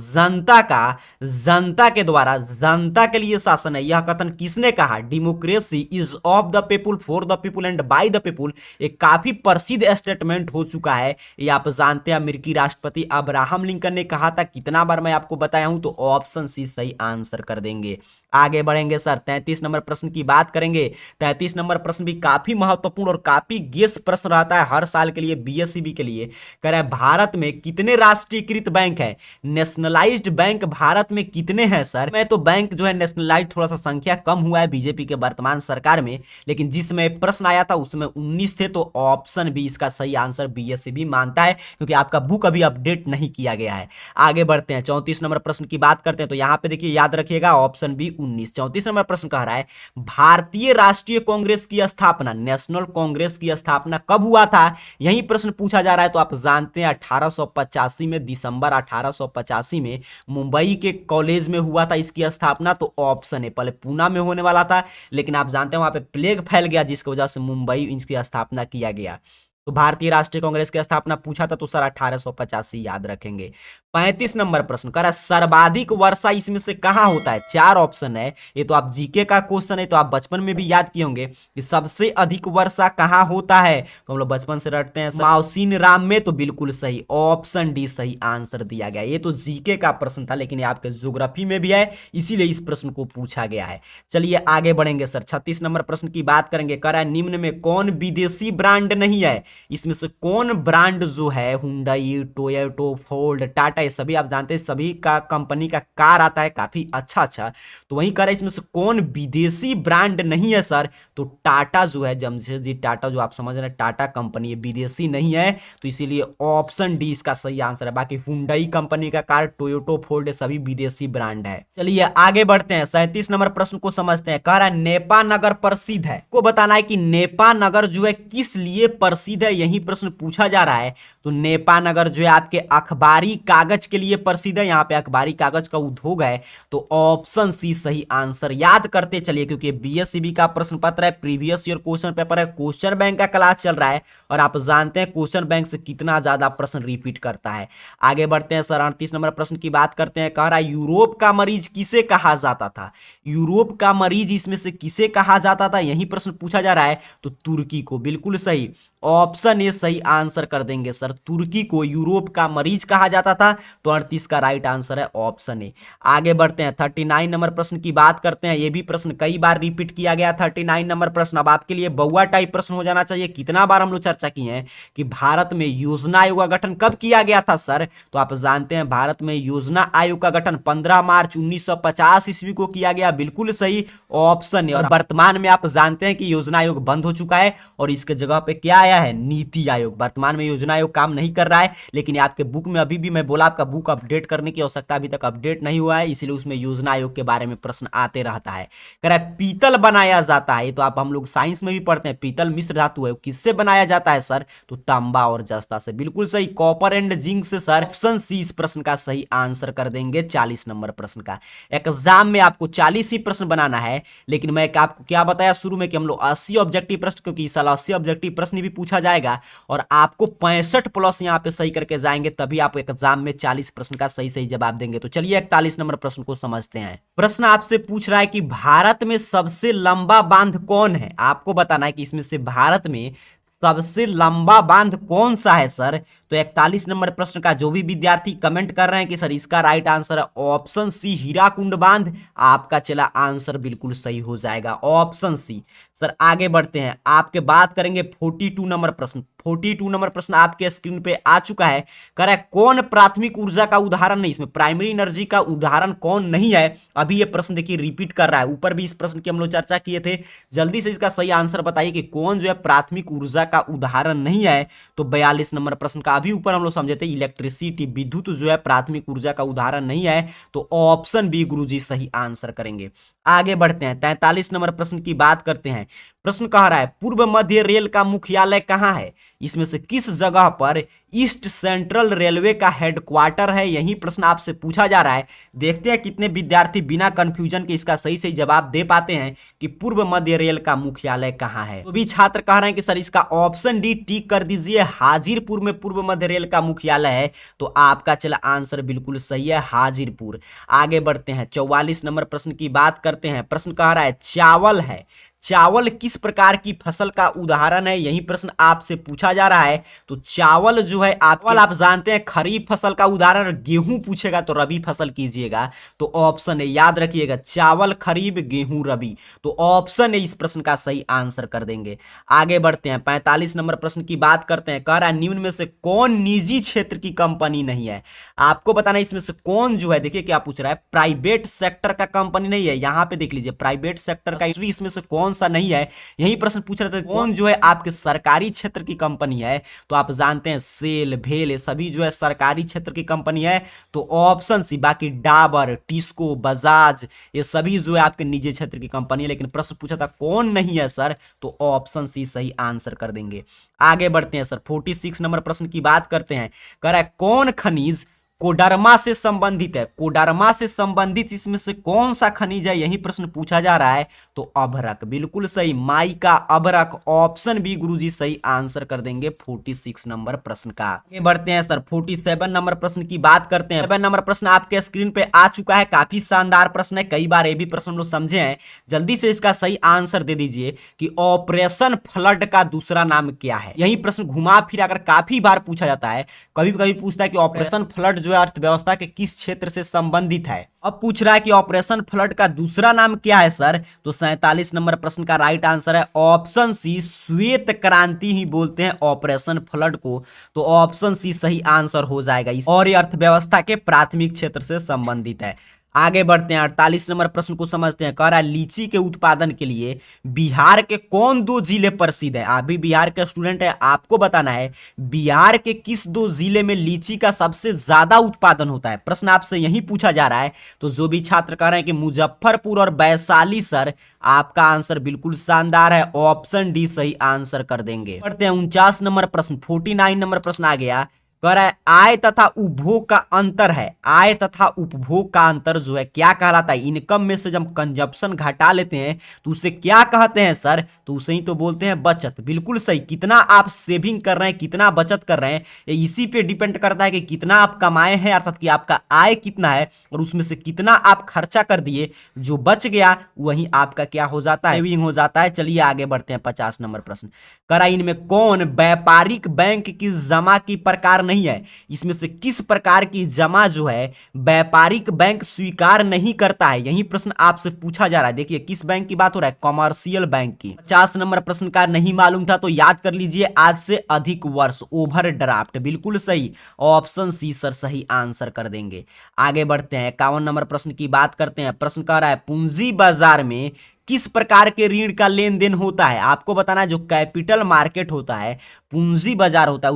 S1: जनता के द्वारा जनता के लिए शासन है, यह कथन किसने कहा? Democracy is of the people for the people and by the people, एक काफी प्रसिद्ध स्टेटमेंट हो चुका है। ये आप जानते हैं अमेरिकी राष्ट्रपति अब्राहम लिंकन ने कहा था। कितना बार मैं आपको बताया हूं, तो ऑप्शन सी सही आंसर कर देंगे। आगे बढ़ेंगे सर, 33 नंबर प्रश्न की बात करेंगे। 33 नंबर प्रश्न भी काफी महत्वपूर्ण और काफी गेस प्रश्न रहता है हर साल के लिए बीएससीबी के लिए। कह रहा है भारत में कितने राष्ट्रीयकृत बैंक है? नेशनलाइज्ड बैंक भारत में कितने हैं सर? मैं तो बैंक जो है नेशनलाइज्ड थोड़ा सा संख्या कम हुआ है बीजेपी के वर्तमान सरकार में, लेकिन जिसमें प्रश्न आया था उसमें 19 थे, तो ऑप्शन बी इसका सही आंसर बीएससीबी मानता है, क्योंकि आपका बुक अभी अपडेट नहीं किया गया है। आगे बढ़ते हैं, 34 नंबर प्रश्न की बात करते हैं। तो यहां पे देखिए याद रखिएगा ऑप्शन बी 19। 34 नंबर प्रश्न कह रहा है भारतीय राष्ट्रीय कांग्रेस की स्थापना, नेशनल कांग्रेस की स्थापना कब हुआ था? यही प्रश्न पूछा जा रहा है। तो आप जानते हैं 1885 में, दिसंबर 1885 में मुंबई के कॉलेज में हुआ था इसकी स्थापना। तो ऑप्शन है, पहले पूना में होने वाला था, लेकिन आप जानते हैं वहां पे प्लेग फैल गया, जिसकी वजह से मुंबई इसकी स्थापना किया गया। तो भारतीय राष्ट्रीय कांग्रेस की स्थापना पूछा था, तो सर 1885 याद रखेंगे। 35 नंबर प्रश्न कह रहा है सर्वाधिक वर्षा इसमें से कहां होता है? 4 ऑप्शन है, ये तो आप जीके का क्वेश्चन है, तो आप बचपन में भी याद किए होंगे कि सबसे अधिक वर्षा कहां होता है। तो हम लोग बचपन से रटते हैं माउसीन राम में, तो बिल्कुल सही ऑप्शन डी सही आंसर दिया गया। ये तो जीके का प्रश्न था, लेकिन ये आपके ज्योग्राफी में भी है, इसीलिए इस प्रश्न को पूछा गया है। चलिए आगे बढ़ेंगे सर, 36 नंबर प्रश्न की बात करेंगे। कह रहा है निम्न में कौन विदेशी ब्रांड नहीं है? इसमें से कौन ब्रांड जो है हुंडई, टोयोटा, फोर्ड, टाटा, ये सभी आप जानते हैं सभी का कंपनी का कार आता है काफी अच्छा अच्छा। तो वही कह रहा है इसमें से कौन विदेशी ब्रांड नहीं है सर? तो टाटा जो है, जमशेदजी टाटा जो आप समझ रहे हैं टाटा कंपनी है, विदेशी नहीं है, तो इसीलिए ऑप्शन डी इसका सही आंसर है। बाकी हुंडई कंपनी का कार, टोयोटा, फोर्ड सभी विदेशी ब्रांड है। चलिए आगे बढ़ते हैं, 37 नंबर प्रश्न को समझते हैं। कह रहा है नेपा नगर प्रसिद्ध है, को बताना है कि नेपा नगर जो है किस लिए प्रसिद्ध है, यही प्रश्न पूछा जा रहा है। तो नेपा नगर जो है आपके अखबारी कागज के लिए प्रसिद्ध है, यहाँ पे अखबारी कागज का उद्योग है। तो ऑप्शन सी सही आंसर याद करते चलिए, क्योंकि बीएससीबी का प्रश्न पत्र है, प्रीवियस ईयर क्वेश्चन पेपर है, क्वेश्चन बैंक का क्लास चल रहा है, और आप जानते हैं क्वेश्चन बैंक से कितना ज्यादा प्रश्न रिपीट करता है। आगे बढ़ते हैं सर, 38 नंबर प्रश्न की बात करते हैं। कह रहा है यूरोप का मरीज किसे कहा जाता था? यूरोप का मरीज इसमें से किसे कहा जाता था, यही प्रश्न पूछा जा रहा है। तो तुर्की को, बिल्कुल सही ऑप्शन ए सही आंसर कर देंगे सर, तुर्की को यूरोप का मरीज कहा जाता था। तो 38 का राइट आंसर है ऑप्शन ए। आगे बढ़ते हैं, 39 नंबर प्रश्न की बात करते हैं। ये भी प्रश्न कई बार रिपीट किया गया, 39 नंबर प्रश्न अब आपके लिए बउआ टाइप प्रश्न हो जाना चाहिए। कितना बार हम लोग चर्चा की है कि भारत में योजना आयोग का गठन कब किया गया था सर? तो आप जानते हैं भारत में योजना आयोग का गठन 15 मार्च 1950 ईस्वी को किया गया, बिल्कुल सही ऑप्शन है। और वर्तमान में आप जानते हैं कि योजना आयोग बंद हो चुका है और इसके जगह पे क्या आया है? नीति आयोग। वर्तमान में योजना आयोग काम नहीं कर रहा है, लेकिन आपके बुक में अभी भी मैं बोला आपका बुक अपडेट करने की आवश्यकता अभी तक अपडेट नहीं हुआ है, इसीलिए उसमें योजना आयोग के बारे में प्रश्न आते रहता है। कह रहा है पीतल बनाया जाता है, तो आप हम लोग साइंस में भी पढ़ते हैं, पीतल मिश्र धातु है, किससे बनाया जाता है सर? तो तांबा और जस्ता से, बिल्कुल सही कॉपर एंड जिंक से सर। ऑप्शन सी इस प्रश्न का सही आंसर कर देंगे। 40 नंबर प्रश्न का एग्जाम में आपको 40 ही प्रश्न बनाना है, लेकिन मैं आपको क्या बताया शुरू में कि हम लोग 80 ऑब्जेक्टिव प्रश्न, क्योंकि इस साल 80 ऑब्जेक्टिव प्रश्न भी पूछा जाएगा और आपको 65 प्लस यहां पे सही करके जाएंगे, तभी आप एग्जाम में 40 प्रश्न का सही सही जवाब देंगे। तो चलिए 41 नंबर प्रश्न को समझते हैं। प्रश्न आपसे पूछ रहा है कि भारत में सबसे लंबा बांध कौन है? आपको बताना है कि इसमें से भारत में सबसे लंबा बांध कौन सा है सर? तो 41 नंबर प्रश्न का जो भी विद्यार्थी कमेंट कर रहे हैं कि सर इसका राइट आंसर है ऑप्शन सी हीराकुंड बांध, आपका चला आंसर बिल्कुल सही हो जाएगा ऑप्शन सी। सर आगे बढ़ते हैं, आपके बात करेंगे 42 नंबर प्रश्न। 42 नंबर प्रश्न आपके स्क्रीन पे आ चुका है। कह रहा है कौन प्राथमिक ऊर्जा का उदाहरण नहीं, इसमें प्राइमरी एनर्जी का उदाहरण कौन नहीं है? अभी ये प्रश्न देखिए रिपीट कर रहा है, ऊपर भी इस प्रश्न की हम लोग चर्चा किए थे। जल्दी से इसका सही आंसर बताइए कि कौन जो है प्राथमिक ऊर्जा का उदाहरण नहीं है। तो 42 नंबर प्रश्न का अभी ऊपर हम लोग समझे थे इलेक्ट्रिसिटी, विद्युत जो है प्राथमिक ऊर्जा का उदाहरण नहीं है। तो ऑप्शन बी गुरुजी सही आंसर करेंगे। आगे बढ़ते हैं, 43 नंबर प्रश्न की बात करते हैं। प्रश्न कह रहा है पूर्व मध्य रेल का मुख्यालय कहाँ है, इसमें से किस जगह पर ईस्ट सेंट्रल रेलवे का हेडक्वार्टर है, यही प्रश्न आपसे पूछा जा रहा है। देखते हैं कितने विद्यार्थी बिना कंफ्यूजन के इसका सही सही जवाब दे पाते हैं कि पूर्व मध्य रेल का मुख्यालय कहाँ है। तो भी छात्र कह रहे हैं कि सर इसका ऑप्शन डी टिक कर दीजिए, हाजीरपुर में पूर्व मध्य रेल का मुख्यालय है। तो आपका चला आंसर बिल्कुल सही है, हाजीरपुर। आगे बढ़ते हैं 44 नंबर प्रश्न की बात करते हैं। प्रश्न कह रहा है चावल है, चावल किस प्रकार की फसल का उदाहरण है, यही प्रश्न आपसे पूछा जा रहा है। तो चावल जो है आप जानते हैं खरीफ फसल का उदाहरण गेहूं पूछेगा तो रबी फसल कीजिएगा। तो ऑप्शन है, याद रखिएगा, चावल खरीफ गेहूं रबी। तो ऑप्शन है इस प्रश्न का सही आंसर कर देंगे। आगे बढ़ते हैं 45 नंबर प्रश्न की बात करते हैं। कह रहा है निम्न में से कौन निजी क्षेत्र की कंपनी नहीं है, आपको बताना है इसमें से कौन जो है, देखिए क्या पूछ रहा है, प्राइवेट सेक्टर का कंपनी नहीं है। यहां पे देख लीजिए प्राइवेट सेक्टर का इसमें से कौन सा नहीं है, यही प्रश्न पूछ रहे थे कौन जो है आपके सरकारी क्षेत्र की कंपनी है। तो आप जानते हैं सेल भेल ये सभी जो है सरकारी क्षेत्र की कंपनी है। तो ऑप्शन सी, बाकी डाबर टिस्को बजाज ये सभी जो है आपके निजी क्षेत्र की कंपनी है। लेकिन प्रश्न पूछा था कौन नहीं है सर, तो ऑप्शन सी सही आंसर कर देंगे। आगे बढ़ते हैं सर 46 नंबर प्रश्न की बात करते हैं। कह रहा है कौन खनिज कोडरमा से संबंधित है, कोडरमा से संबंधित इसमें से कौन सा खनिज है, यही प्रश्न पूछा जा रहा है। तो अभ्रक बिल्कुल सही, माइका अभ्रक, ऑप्शन बी गुरुजी सही आंसर कर देंगे 46 नंबर प्रश्न का। आगे बढ़ते हैं सर 47 नंबर प्रश्न की बात करते हैं। 7 नंबर प्रश्न आपके स्क्रीन पे आ चुका है, काफी शानदार प्रश्न है, कई बार ये भी प्रश्न हम लोग समझे हैं। जल्दी से इसका सही आंसर दे दीजिए कि ऑपरेशन फ्लड का दूसरा नाम क्या है। यही प्रश्न घुमा फिरा कर काफी बार पूछा जाता है, कभी कभी पूछता है कि ऑपरेशन फ्लड जो अर्थव्यवस्था के किस क्षेत्र से संबंधित है। अब पूछ रहा है कि ऑपरेशन फ्लड का दूसरा नाम क्या है सर, तो 47 नंबर प्रश्न का राइट आंसर है ऑप्शन सी, श्वेत क्रांति ही बोलते हैं ऑपरेशन फ्लड को। तो ऑप्शन सी सही आंसर हो जाएगा, और ये अर्थव्यवस्था के प्राथमिक क्षेत्र से संबंधित है। आगे बढ़ते हैं 48 नंबर प्रश्न को समझते हैं। कह रहा है लीची के उत्पादन के लिए बिहार के कौन दो जिले प्रसिद्ध हैं। आप भी बिहार के स्टूडेंट है, आपको बताना है बिहार के किस दो जिले में लीची का सबसे ज्यादा उत्पादन होता है। प्रश्न आपसे यही पूछा जा रहा है। तो जो भी छात्र कह रहे हैं कि मुजफ्फरपुर और वैशाली सर, आपका आंसर बिल्कुल शानदार है, ऑप्शन डी सही आंसर कर देंगे। बढ़ते हैं 49 नंबर प्रश्न, 49 नंबर प्रश्न आ गया। कह रहा है आय तथा उपभोग का अंतर है, आय तथा उपभोग का अंतर जो है क्या कहलाता है। इनकम में से जब कंजप्शन घटा लेते हैं तो उसे क्या कहते हैं सर, तो उसे ही तो बोलते हैं बचत। बिल्कुल सही, कितना आप सेविंग कर रहे हैं, कितना बचत कर रहे हैं, ये इसी पे डिपेंड करता है कि कितना आप कमाए हैं, अर्थात कि आपका आय कितना है और उसमें से कितना आप खर्चा कर दिए, जो बच गया वही आपका क्या हो जाता है, सेविंग हो जाता है। चलिए आगे बढ़ते हैं 50 नंबर प्रश्न। कह रहा है इनमें कौन व्यापारिक बैंक की जमा की प्रकार नहीं है, इसमें से किस प्रकार की जमा जो है व्यापारिक बैंक स्वीकार नहीं करता है, यही प्रश्न आपसे पूछा जा रहा है। देखिए किस बैंक की बात हो रहा है, कमर्शियल बैंक की। 50 नंबर प्रश्न का नहीं मालूम था तो याद कर लीजिए, आज से अधिक वर्ष, ओवरड्राफ्ट, बिल्कुल सही, ऑप्शन सी सर सही आंसर कर देंगे। आगे बढ़ते हैं 51 नंबर प्रश्न की बात करते हैं। प्रश्न कह रहा है पूंजी बाजार में किस प्रकार के ऋण का लेन देन होता है। आपको बताना है जो कैपिटल मार्केट होता है, पूंजी बाजार होता है,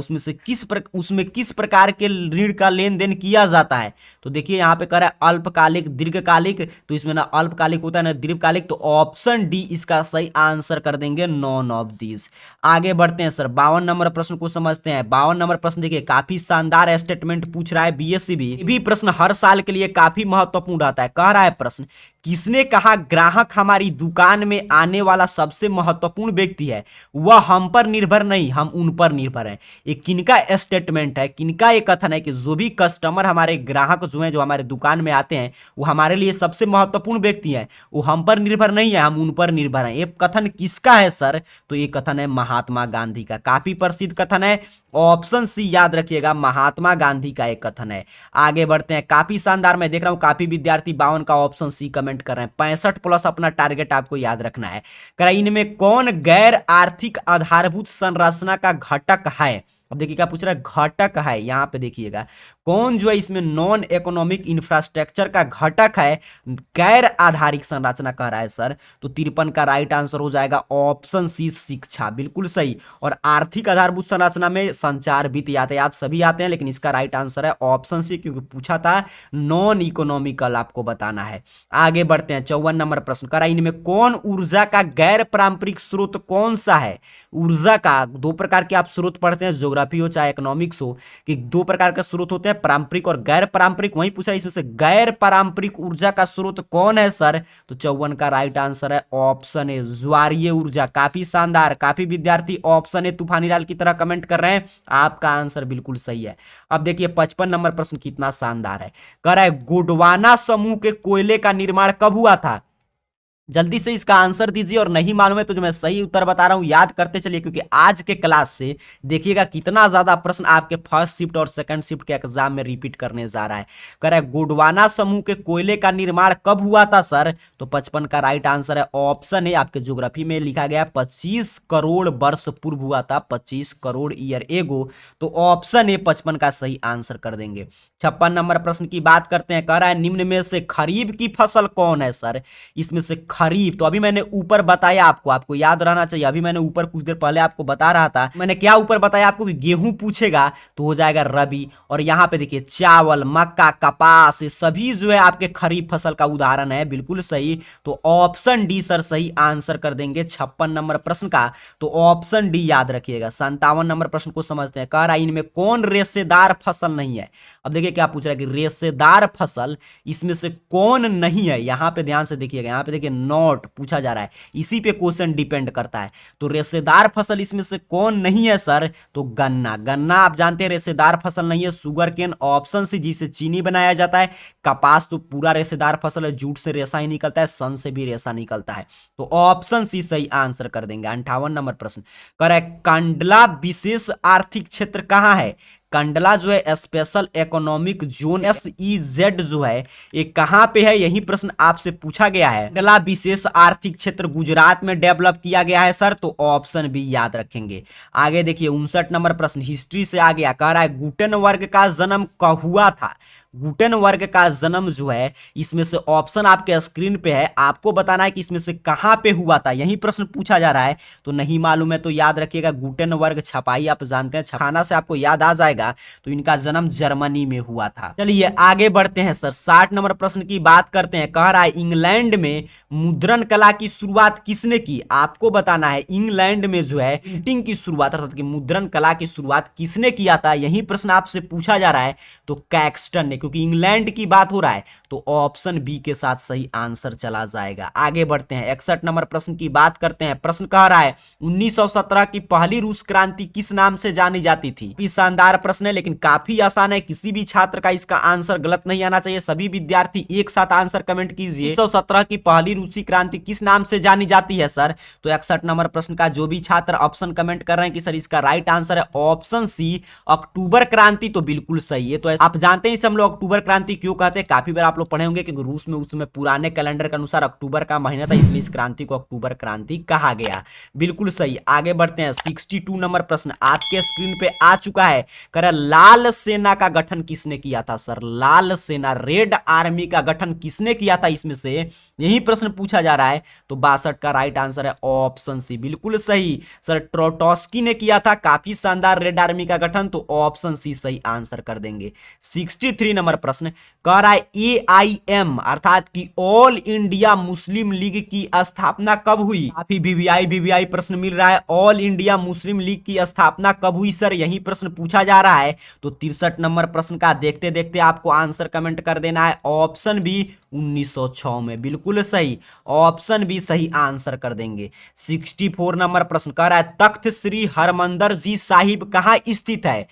S1: उसमें किस प्रकार के ऋण का लेन देन किया जाता है। तो देखिए यहाँ पे कह रहा है अल्पकालिक दीर्घकालिक, तो इसमें ना अल्पकालिक होता है ना दीर्घकालिक। तो ऑप्शन डी इसका सही आंसर कर देंगे, नॉन ऑफ दीज। आगे बढ़ते हैं सर 52 नंबर प्रश्न को समझते हैं। 52 नंबर प्रश्न देखिए काफी शानदार स्टेटमेंट पूछ रहा है बीएससीबी, ये भी प्रश्न हर साल के लिए काफी महत्वपूर्ण आता है। कह रहा है प्रश्न किसने कहा ग्राहक हमारी दुकान में आने वाला सबसे महत्वपूर्ण व्यक्ति है, वह हम पर निर्भर नहीं हम उन पर निर्भर हैं। ये किनका स्टेटमेंट है, किनका ये कथन है कि जो भी कस्टमर हमारे ग्राहक जो हैं, जो हमारे दुकान में आते हैं, वो हमारे लिए सबसे महत्वपूर्ण व्यक्ति है, वो हम पर निर्भर नहीं है हम उन पर निर्भर हैं। ये कथन किसका है सर, तो ये कथन है महात्मा गांधी का, काफी प्रसिद्ध कथन है, ऑप्शन सी याद रखिएगा, महात्मा गांधी का एक कथन है। आगे बढ़ते हैं, काफी शानदार, मैं देख रहा हूं काफी विद्यार्थी 52 का ऑप्शन सी कमेंट कर रहे हैं। 65 प्लस अपना टारगेट आपको याद रखना है। इनमें कौन गैर आर्थिक आधारभूत संरचना का घटक है, अब देखिए क्या पूछ रहा है, घटक है। यहाँ पे देखिएगा कौन जो है इसमें नॉन इकोनॉमिक इंफ्रास्ट्रक्चर का घटक है, गैर आधारिक संरचना कह रहा है सर। तो 53 का राइट आंसर हो जाएगा ऑप्शन सी, शिक्षा, बिल्कुल सही। और आर्थिक आधारभूत संरचना में संचार, वित्त, यातायात सभी आते हैं, लेकिन इसका राइट आंसर है ऑप्शन सी, क्योंकि पूछा था नॉन इकोनॉमिकल आपको बताना है। आगे बढ़ते हैं, 54 नंबर प्रश्न करा, इनमें कौन ऊर्जा का गैर पारंपरिक स्रोत कौन सा है। ऊर्जा का दो प्रकार के आप स्रोत पढ़ते हैं, ज्योग्राफी हो चाहे इकोनॉमिक्स हो, कि दो प्रकार के स्रोत होते हैं, पारंपरिक और गैर पारंपरिक। वहीं पूछा इसमें से गैर पारंपरिक ऊर्जा का स्रोत कौन है सर। तो 54 का राइट आंसर है ऑप्शन ए, ज्वारीय ऊर्जा। काफी शानदार, काफी विद्यार्थी ऑप्शन ए तूफानी लाल की तरह कमेंट कर रहे हैं, आपका आंसर बिल्कुल सही है। अब देखिए 55 नंबर प्रश्न कितना शानदार है, कह रहा है गोंडवाना समूह के कोयले का निर्माण कब हुआ था। जल्दी से इसका आंसर दीजिए, और नहीं मालूम है तो जो मैं सही उत्तर बता रहा हूं याद करते चलिए, क्योंकि आज के क्लास से देखिएगा कितना ज्यादा प्रश्न आपके फर्स्ट शिफ्ट और सेकंड शिफ्ट के एग्जाम में रिपीट करने जा रहा है। कह रहा है गोंडवाना समूह के कोयले का निर्माण कब हुआ था सर। तो 55 का राइट आंसर है ऑप्शन ए, आपके ज्योग्राफी में लिखा गया 25 करोड़ वर्ष पूर्व हुआ था, 25 करोड़ ईयर एगो। तो ऑप्शन ए 55 का सही आंसर कर देंगे। 56 नंबर प्रश्न की बात करते हैं, कह रहा है निम्न में से खरीफ की फसल कौन है सर। इसमें से खरीफ, तो अभी मैंने ऊपर बताया आपको, आपको याद रहना चाहिए, अभी मैंने ऊपर कुछ देर पहले आपको बता रहा था, मैंने क्या ऊपर बताया आपको कि गेहूं पूछेगा तो हो जाएगा रबी। और यहां पे देखिए चावल, मक्का, कपास, ये सभी जो है आपके खरीफ फसल का उदाहरण है, बिल्कुल सही। तो ऑप्शन डी सर सही आंसर कर देंगे 56 नंबर प्रश्न का। तो ऑप्शन डी याद रखिएगा। 57 नंबर प्रश्न को समझते हैं, कह रहा है इनमें कौन रेशेदार फसल नहीं है। अब देखिए क्या पूछ रहा है कि रेशेदार फसल इसमें से कौन नहीं है। यहां पे ध्यान से देखिएगा, यहां पे देखिए नॉट पूछा जा रहा है, इसी पे क्वेश्चन डिपेंड करता है। तो रेशेदार फसल इसमें से कौन नहीं है सर। तो गन्ना, गन्ना आप जानते हैं रेशेदार फसल नहीं है। शुगर केन ऑप्शन सी, जिसे चीनी बनाया जाता है। कपास तो पूरा रेशेदार फसल है, जूट से रेशा ही निकलता है, सन से भी रेशा निकलता है। तो ऑप्शन सी सही आंसर कर देंगे। 58 नंबर प्रश्न कर रहा है कंडला विशेष आर्थिक क्षेत्र कहां है। कंडला जो है स्पेशल इकोनॉमिक जोन SEZ जो है ये कहां पे है, यही प्रश्न आपसे पूछा गया है। कंडला विशेष आर्थिक क्षेत्र गुजरात में डेवलप किया गया है सर। तो ऑप्शन भी याद रखेंगे। आगे देखिए 59 नंबर प्रश्न हिस्ट्री से आ गया, कह रहा है गुटेनबर्ग का जन्म कब हुआ था। गुटेनबर्ग का जन्म जो है इसमें से ऑप्शन आपके स्क्रीन पे है, आपको बताना है कि इसमें से कहां पे हुआ था, यही प्रश्न पूछा जा रहा है। तो नहीं मालूम है तो याद रखिएगा गुटेनबर्ग छपाई आप जानते हैं, छपाना से आपको याद आ जाएगा। तो इनका जन्म जर्मनी में हुआ था। चलिए आगे बढ़ते हैं सर, 60 नंबर प्रश्न की बात करते हैं। कह रहा है इंग्लैंड में मुद्रण कला की शुरुआत किसने की। आपको बताना है इंग्लैंड में जो है प्रिंटिंग की शुरुआत अर्थात कि मुद्रण कला की शुरुआत किसने किया था, यही प्रश्न आपसे पूछा जा रहा है। तो कैक्सटन ने, क्योंकि इंग्लैंड की बात हो रहा है। तो ऑप्शन बी के साथ सही आंसर चला जाएगा। आगे बढ़ते हैं 61 नंबर प्रश्न की बात करते हैं। प्रश्न कह रहा है 1917 की पहली रूस क्रांति किस नाम से जानी जाती थी। भी शानदार प्रश्न है लेकिन काफी आसान है, किसी भी छात्र का इसका आंसर गलत नहीं आना चाहिए। सभी विद्यार्थी एक साथ आंसर कमेंट कीजिए। 1917 की पहली रूसी क्रांति किस नाम से जानी जाती है सर। तो 61 नंबर प्रश्न का जो भी छात्र ऑप्शन कमेंट कर रहे हैं कि सर इसका राइट आंसर है ऑप्शन सी, अक्टूबर क्रांति। तो बिल्कुल सही है। तो आप जानते हैं इसे हम लोग अक्टूबर क्रांति क्यों कहते हैं, काफी बार आप लोग पढ़े होंगे, क्योंकि रूस में उस समय पुराने कैलेंडर के अनुसार अक्टूबर का महीना था, इसलिए इस क्रांति को अक्टूबर क्रांति कहा गया। बिल्कुल सही। आगे बढ़ते हैं 62 नंबर प्रश्न आपके स्क्रीन पे आ चुका है। कह रहा लाल सेना का गठन किसने किया था सर। लाल सेना, रेड आर्मी का गठन किसने किया था, इसमें से यही प्रश्न पूछा जा रहा है। तो 62 का राइट आंसर है ऑप्शन सी, बिल्कुल सही सर, ट्रोटोस्की ने किया था। काफी शानदार रेड आर्मी का गठन। तो ऑप्शन सी सही आंसर कर देंगे। 63 नंबर प्रश्न कह रहा है AIM अर्थात कि ऑल इंडिया मुस्लिम लीग की स्थापना कब हुई। काफी VVI प्रश्न मिल रहा है। ऑल इंडिया मुस्लिम लीग की स्थापना कब हुई सर, यही प्रश्न पूछा जा रहा है। तो 63 नंबर प्रश्न का देखते देखते आपको आंसर कमेंट कर देना है। ऑप्शन बी 1906 में, बिल्कुल सही। ऑप्शन बी सही आंसर कर देंगे। 64 नंबर प्रश्न कह रहा है तख्त श्री हरमंदर जी साहिब कहां स्थित है।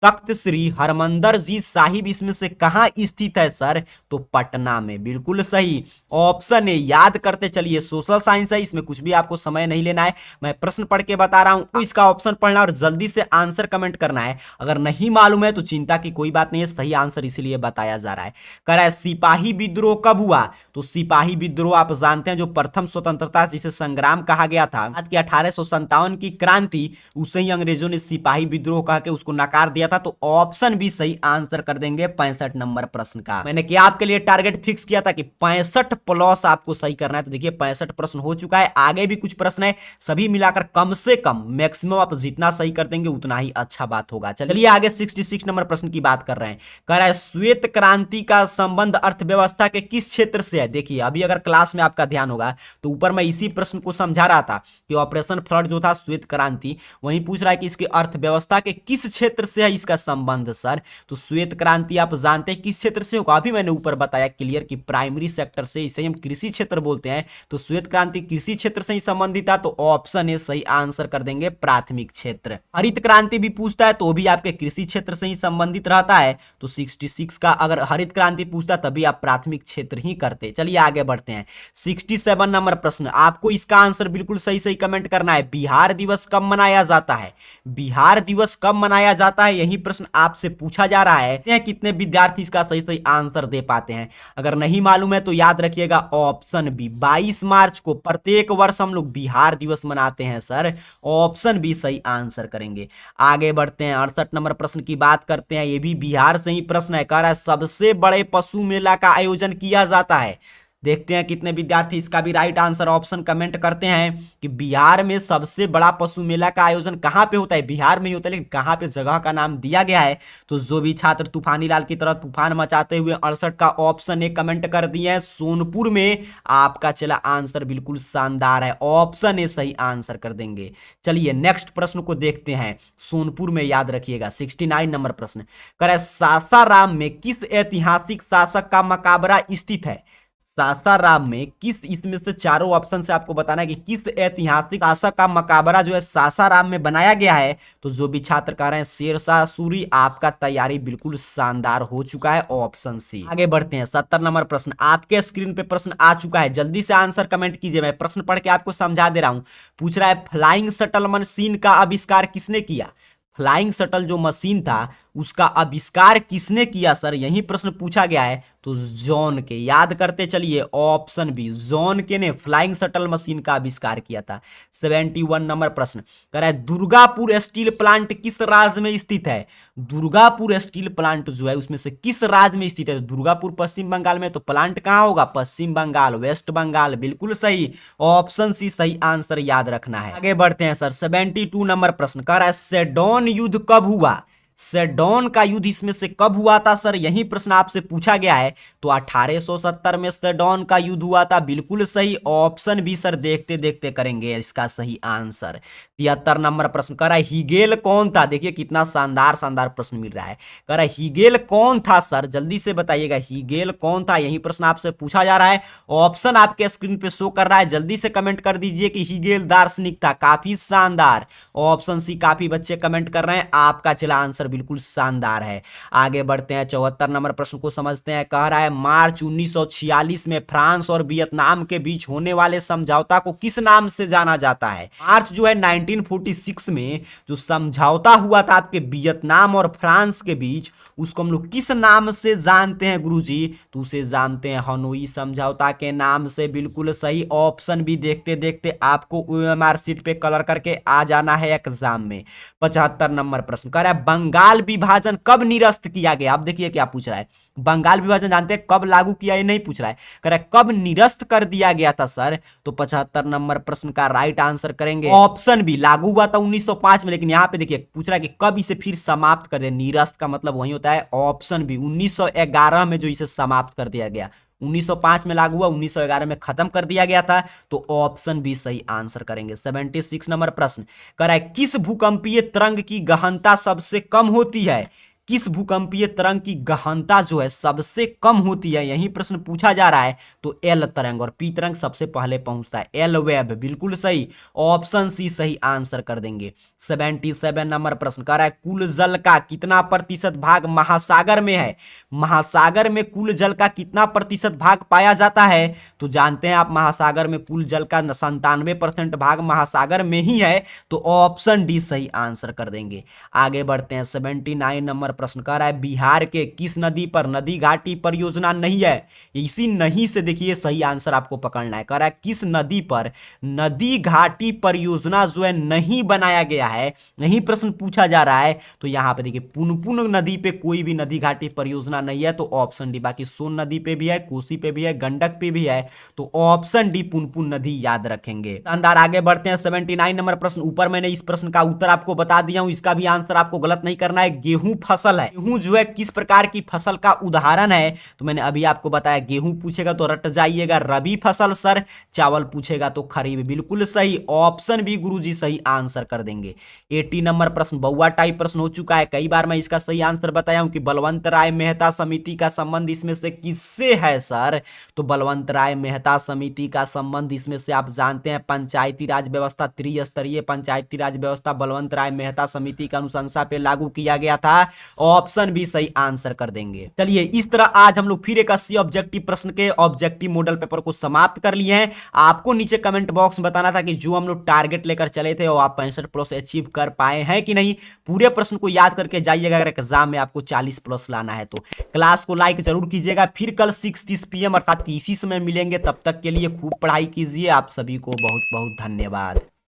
S1: तख्त श्री हरमंदर जी साहिब इसमें से कहां स्थित है सर? तो पटना में, बिल्कुल सही। ऑप्शन ए, याद करते चलिए, सोशल साइंस है, इसमें कुछ भी आपको समय नहीं लेना है, मैं प्रश्न पढ़ के बता रहा हूं, तो इसका ऑप्शन पढ़ना और जल्दी से आंसर कमेंट करना है। अगर नहीं मालूम है तो चिंता की कोई बात नहीं है, सही आंसर इसीलिए बताया जा रहा है। कह रहा है सिपाही विद्रोह कब हुआ? तो सिपाही विद्रोह आप जानते हैं, जो प्रथम स्वतंत्रता जिसे संग्राम कहा गया था, आज की 1857 की क्रांति, उसे ही अंग्रेजों ने सिपाही विद्रोह कह के उसको नकार दिया था। तो ऑप्शन भी सही आंसर कर देंगे 65 नंबर प्रश्न का। मैंने क्या आपके लिए टारगेट फिक्स किया था कि 65 प्लस आपको सही करना है, तो देखिए 65 प्रश्न हो चुका है। आगे भी कुछ प्रश्न है, सभी मिलाकर कम से कम मैक्सिमम आप जितना सही कर देंगे उतना ही अच्छा बात होगा। चलिए आगे 66 नंबर प्रश्न की बात कर रहे हैं। कह रहा है श्वेत क्रांति का संबंध अर्थव्यवस्था के किस क्षेत्र से है? देखिए अभी अगर क्लास में आपका ध्यान होगा तो ऊपर मैं इसी प्रश्न को समझा रहा था कि ऑपरेशन फ्लड जो था श्वेत क्रांति, वहीं पूछ रहा है कि इसकी अर्थव्यवस्था के किस क्षेत्र से है इसका संबंध सर? तो श्वेत क्रांति आप जानते हैं किस क्षेत्र से होगा, अभी मैंने ऊपर बताया क्लियर कि प्राइमरी सेक्टर से, इसे हम कृषि क्षेत्र बोलते हैं। तो श्वेत क्रांति कृषि क्षेत्र से ही संबंधित था, तो ऑप्शन ए सही आंसर कर देंगे, प्राथमिक क्षेत्र। हरित क्रांति भी पूछता है तो भी आपके कृषि क्षेत्र से ही संबंधित रहता है, तो 66 का अगर हरित क्रांति पूछता तभी आप प्राथमिक क्षेत्र ही करते। चलिए आगे बढ़ते हैं। 67 नंबर प्रश्न, आपको इसका आंसर बिल्कुल सही सही कमेंट करना है। बिहार दिवस कब मनाया जाता है? बिहार दिवस कब मनाया जाता है, यही प्रश्न आपसे पूछा जा रहा है। कितने विद्यार्थी इसका सही सही आंसर दे पाते हैं? अगर नहीं मालूम है तो याद रखिएगा ऑप्शन बी, 22 मार्च को प्रत्येक वर्ष हम लोग बिहार दिवस मनाते हैं सर। ऑप्शन बी सही आंसर करेंगे। आगे बढ़ते हैं, 68 नंबर प्रश्न की बात करते हैं। ये भी बिहार से ही प्रश्न है। कह रहा है सबसे बड़े पशु मेला का आयोजन किया जाता है। देखते हैं कितने विद्यार्थी इसका भी राइट आंसर ऑप्शन कमेंट करते हैं कि बिहार में सबसे बड़ा पशु मेला का आयोजन कहां पे होता है? बिहार में ही होता है, लेकिन कहां पे जगह का नाम दिया गया है। तो जो भी छात्र तूफानी लाल की तरह तूफान मचाते हुए 68 का ऑप्शन ए कमेंट कर दिए हैं सोनपुर में, आपका चला आंसर बिल्कुल शानदार है, ऑप्शन ए सही आंसर कर देंगे। चलिए नेक्स्ट प्रश्न को देखते हैं। सोनपुर में याद रखिएगा। 69 नंबर प्रश्न, करे सासाराम में किस ऐतिहासिक शासक का मकबरा स्थित है? सासाराम में किस, इसमें से चारों ऑप्शन से आपको बताना है कि किस ऐतिहासिक शासक का मकबरा जो है सासाराम में बनाया गया है। तो जो भी छात्र कह रहे हैं शेरशाह सूरी, आपका तैयारी बिल्कुल शानदार हो चुका है, ऑप्शन सी। आगे बढ़ते हैं। 70 नंबर प्रश्न, आपके स्क्रीन पे प्रश्न आ चुका है, जल्दी से आंसर कमेंट कीजिए। मैं प्रश्न पढ़ के आपको समझा दे रहा हूं। पूछ रहा है फ्लाइंग शटल मशीन का आविष्कार किसने किया? फ्लाइंग शटल जो मशीन था उसका आविष्कार किसने किया सर, यही प्रश्न पूछा गया है। तो जॉन के, याद करते चलिए, ऑप्शन बी जॉन के ने फ्लाइंग शटल मशीन का आविष्कार किया था। 71 नंबर प्रश्न कह रहा है दुर्गापुर स्टील प्लांट किस राज्य में स्थित है? दुर्गापुर स्टील प्लांट जो है उसमें से किस राज्य में स्थित है? दुर्गापुर पश्चिम बंगाल में, तो प्लांट कहां होगा? पश्चिम बंगाल, वेस्ट बंगाल, बिल्कुल सही, ऑप्शन सी सही आंसर याद रखना है। आगे बढ़ते हैं सर। 72 नंबर प्रश्न कह रहा है सेडोन युद्ध कब हुआ? सेडोन का युद्ध इसमें से कब हुआ था सर, यही प्रश्न आपसे पूछा गया है। तो 1870 में सेडोन का युद्ध हुआ था, बिल्कुल सही, ऑप्शन बी सर देखते देखते करेंगे इसका सही आंसर। 73 नंबर प्रश्न कह रहा है हीगेल कौन था? देखिए कितना शानदार शानदार प्रश्न मिल रहा है। कह रहा है हीगेल कौन था सर, जल्दी से बताइएगा हीगेल कौन था, यही प्रश्न आपसे पूछा जा रहा है। ऑप्शन आपके स्क्रीन पे शो कर रहा है, जल्दी से कमेंट कर दीजिए कि हीगेल दार्शनिक था। काफी शानदार, ऑप्शन सी काफी बच्चे कमेंट कर रहे हैं, आपका चला आंसर बिल्कुल शानदार है। आगे बढ़ते हैं। 74 नंबर प्रश्न को समझते हैं। कह रहा है मार्च 1946 में फ्रांस और वियतनाम के बीच होने वाले समझौता को किस नाम से जाना जाता है? मार्च जो है 1946 में जो समझौता हुआ था आपके वियतनाम और फ्रांस के बीच, उसको हम लोग किस नाम से जानते हैं गुरुजी? तो उसे जानते हैं हनोई समझौता के नाम से, बिल्कुल सही, ऑप्शन भी देखते देखते आपको ओएमआर शीट पे कलर करके आ जाना है एग्जाम में। 75 नंबर प्रश्न कह रहा है बंगाल विभाजन कब निरस्त किया गया? अब देखिए क्या पूछ रहा है, बंगाल विभाजन जानते हैं कब लागू किया, ये नहीं पूछ रहा है, कह रहा है कब निरस्त कर दिया गया था सर। तो 75 नंबर प्रश्न का राइट आंसर करेंगे ऑप्शन बी, लागू हुआ था 1905 में, लेकिन यहाँ पे देखिए पूछ रहा है कि कब इसे फिर समाप्त कर दे। निरस्त का मतलब वही होता है, ऑप्शन बी 1911 में जो इसे समाप्त कर दिया गया। 1905 में लागू हुआ, 1911 में खत्म कर दिया गया था, तो ऑप्शन बी सही आंसर करेंगे। 76 नंबर प्रश्न कह रहा है किस भूकंपीय तरंग की गहनता सबसे कम होती है? किस भूकंपीय तरंग की गहनता जो है सबसे कम होती है, यही प्रश्न पूछा जा रहा है। तो एल तरंग, और पी तरंग सबसे पहले पहुंचता है। एल वेव बिल्कुल सही, ऑप्शन सी सही आंसर कर देंगे। 77 नंबर प्रश्न कर रहा है कुल जल का कितना प्रतिशत भाग महासागर में है। महासागर में कुल जल का कितना प्रतिशत भाग पाया जाता है? तो जानते हैं आप महासागर में कुल जल का 97% भाग महासागर में ही है। तो ऑप्शन डी सही आंसर कर देंगे। आगे बढ़ते हैं। 79 नंबर प्रश्न कर रहा है बिहार के किस नदी पर नदी घाटी परियोजना नहीं है। इसी नहीं से देखिए सही आंसर आपको पकड़ना है। कह रहा है किस नदी पर नदी घाटी परियोजना जो है नहीं बनाया गया है, यही प्रश्न पूछा जा रहा है। तो यहां पे देखिए पुनपुन नदी पे कोई भी नदी घाटी परियोजना नहीं है। तो ऑप्शन डी। बाकी सोन नदी पे भी है, कोसी पे भी है, गंडक पे भी है। तो ऑप्शन डी पुनपुन नदी याद रखेंगे। अंदर आगे बढ़ते हैं। 79 नंबर प्रश्न, ऊपर मैंने इस प्रश्न का उत्तर आपको बता दिया हूं, इसका भी आंसर आपको गलत नहीं करना है। गेहूं फसल है। गेहूं जो है किस प्रकार की फसल का उदाहरण है? तो मैंने अभी आपको बताया गेहूं पूछेगा तो रट जाइएगा रबी फसल सर, चावल पूछेगा तो खरीफ। बिल्कुल सही, ऑप्शन बी गुरुजी सही आंसर कर देंगे। 80 नंबर प्रश्न बउआ टाइप प्रश्न हो चुका है, कई बार मैं इसका सही आंसर बताया हूं कि बलवंत राय मेहता समिति का संबंध इसमें से किससे है सर? तो बलवंत राय मेहता समिति का संबंध इसमें से आप जानते हैं पंचायती राज व्यवस्था, त्रिस्तरीय पंचायती राज व्यवस्था बलवंत राय मेहता समिति की अनुशंसा पे लागू किया गया था। ऑप्शन भी सही आंसर कर देंगे। चलिए इस तरह आज हम लोग फिर एक 80 ऑब्जेक्टिव प्रश्न के ऑब्जेक्टिव मॉडल पेपर को समाप्त कर लिए हैं। आपको नीचे कमेंट बॉक्स में बताना था कि जो हम लोग टारगेट लेकर चले थे वो आप 65+ अचीव कर पाए हैं कि नहीं। पूरे प्रश्न को याद करके जाइएगा अगर एग्जाम में आपको 40+ लाना है तो। क्लास को लाइक जरूर कीजिएगा। फिर कल 6:30 PM अर्थात कि इसी समय मिलेंगे। तब तक के लिए खूब पढ़ाई कीजिए। आप सभी को बहुत बहुत धन्यवाद।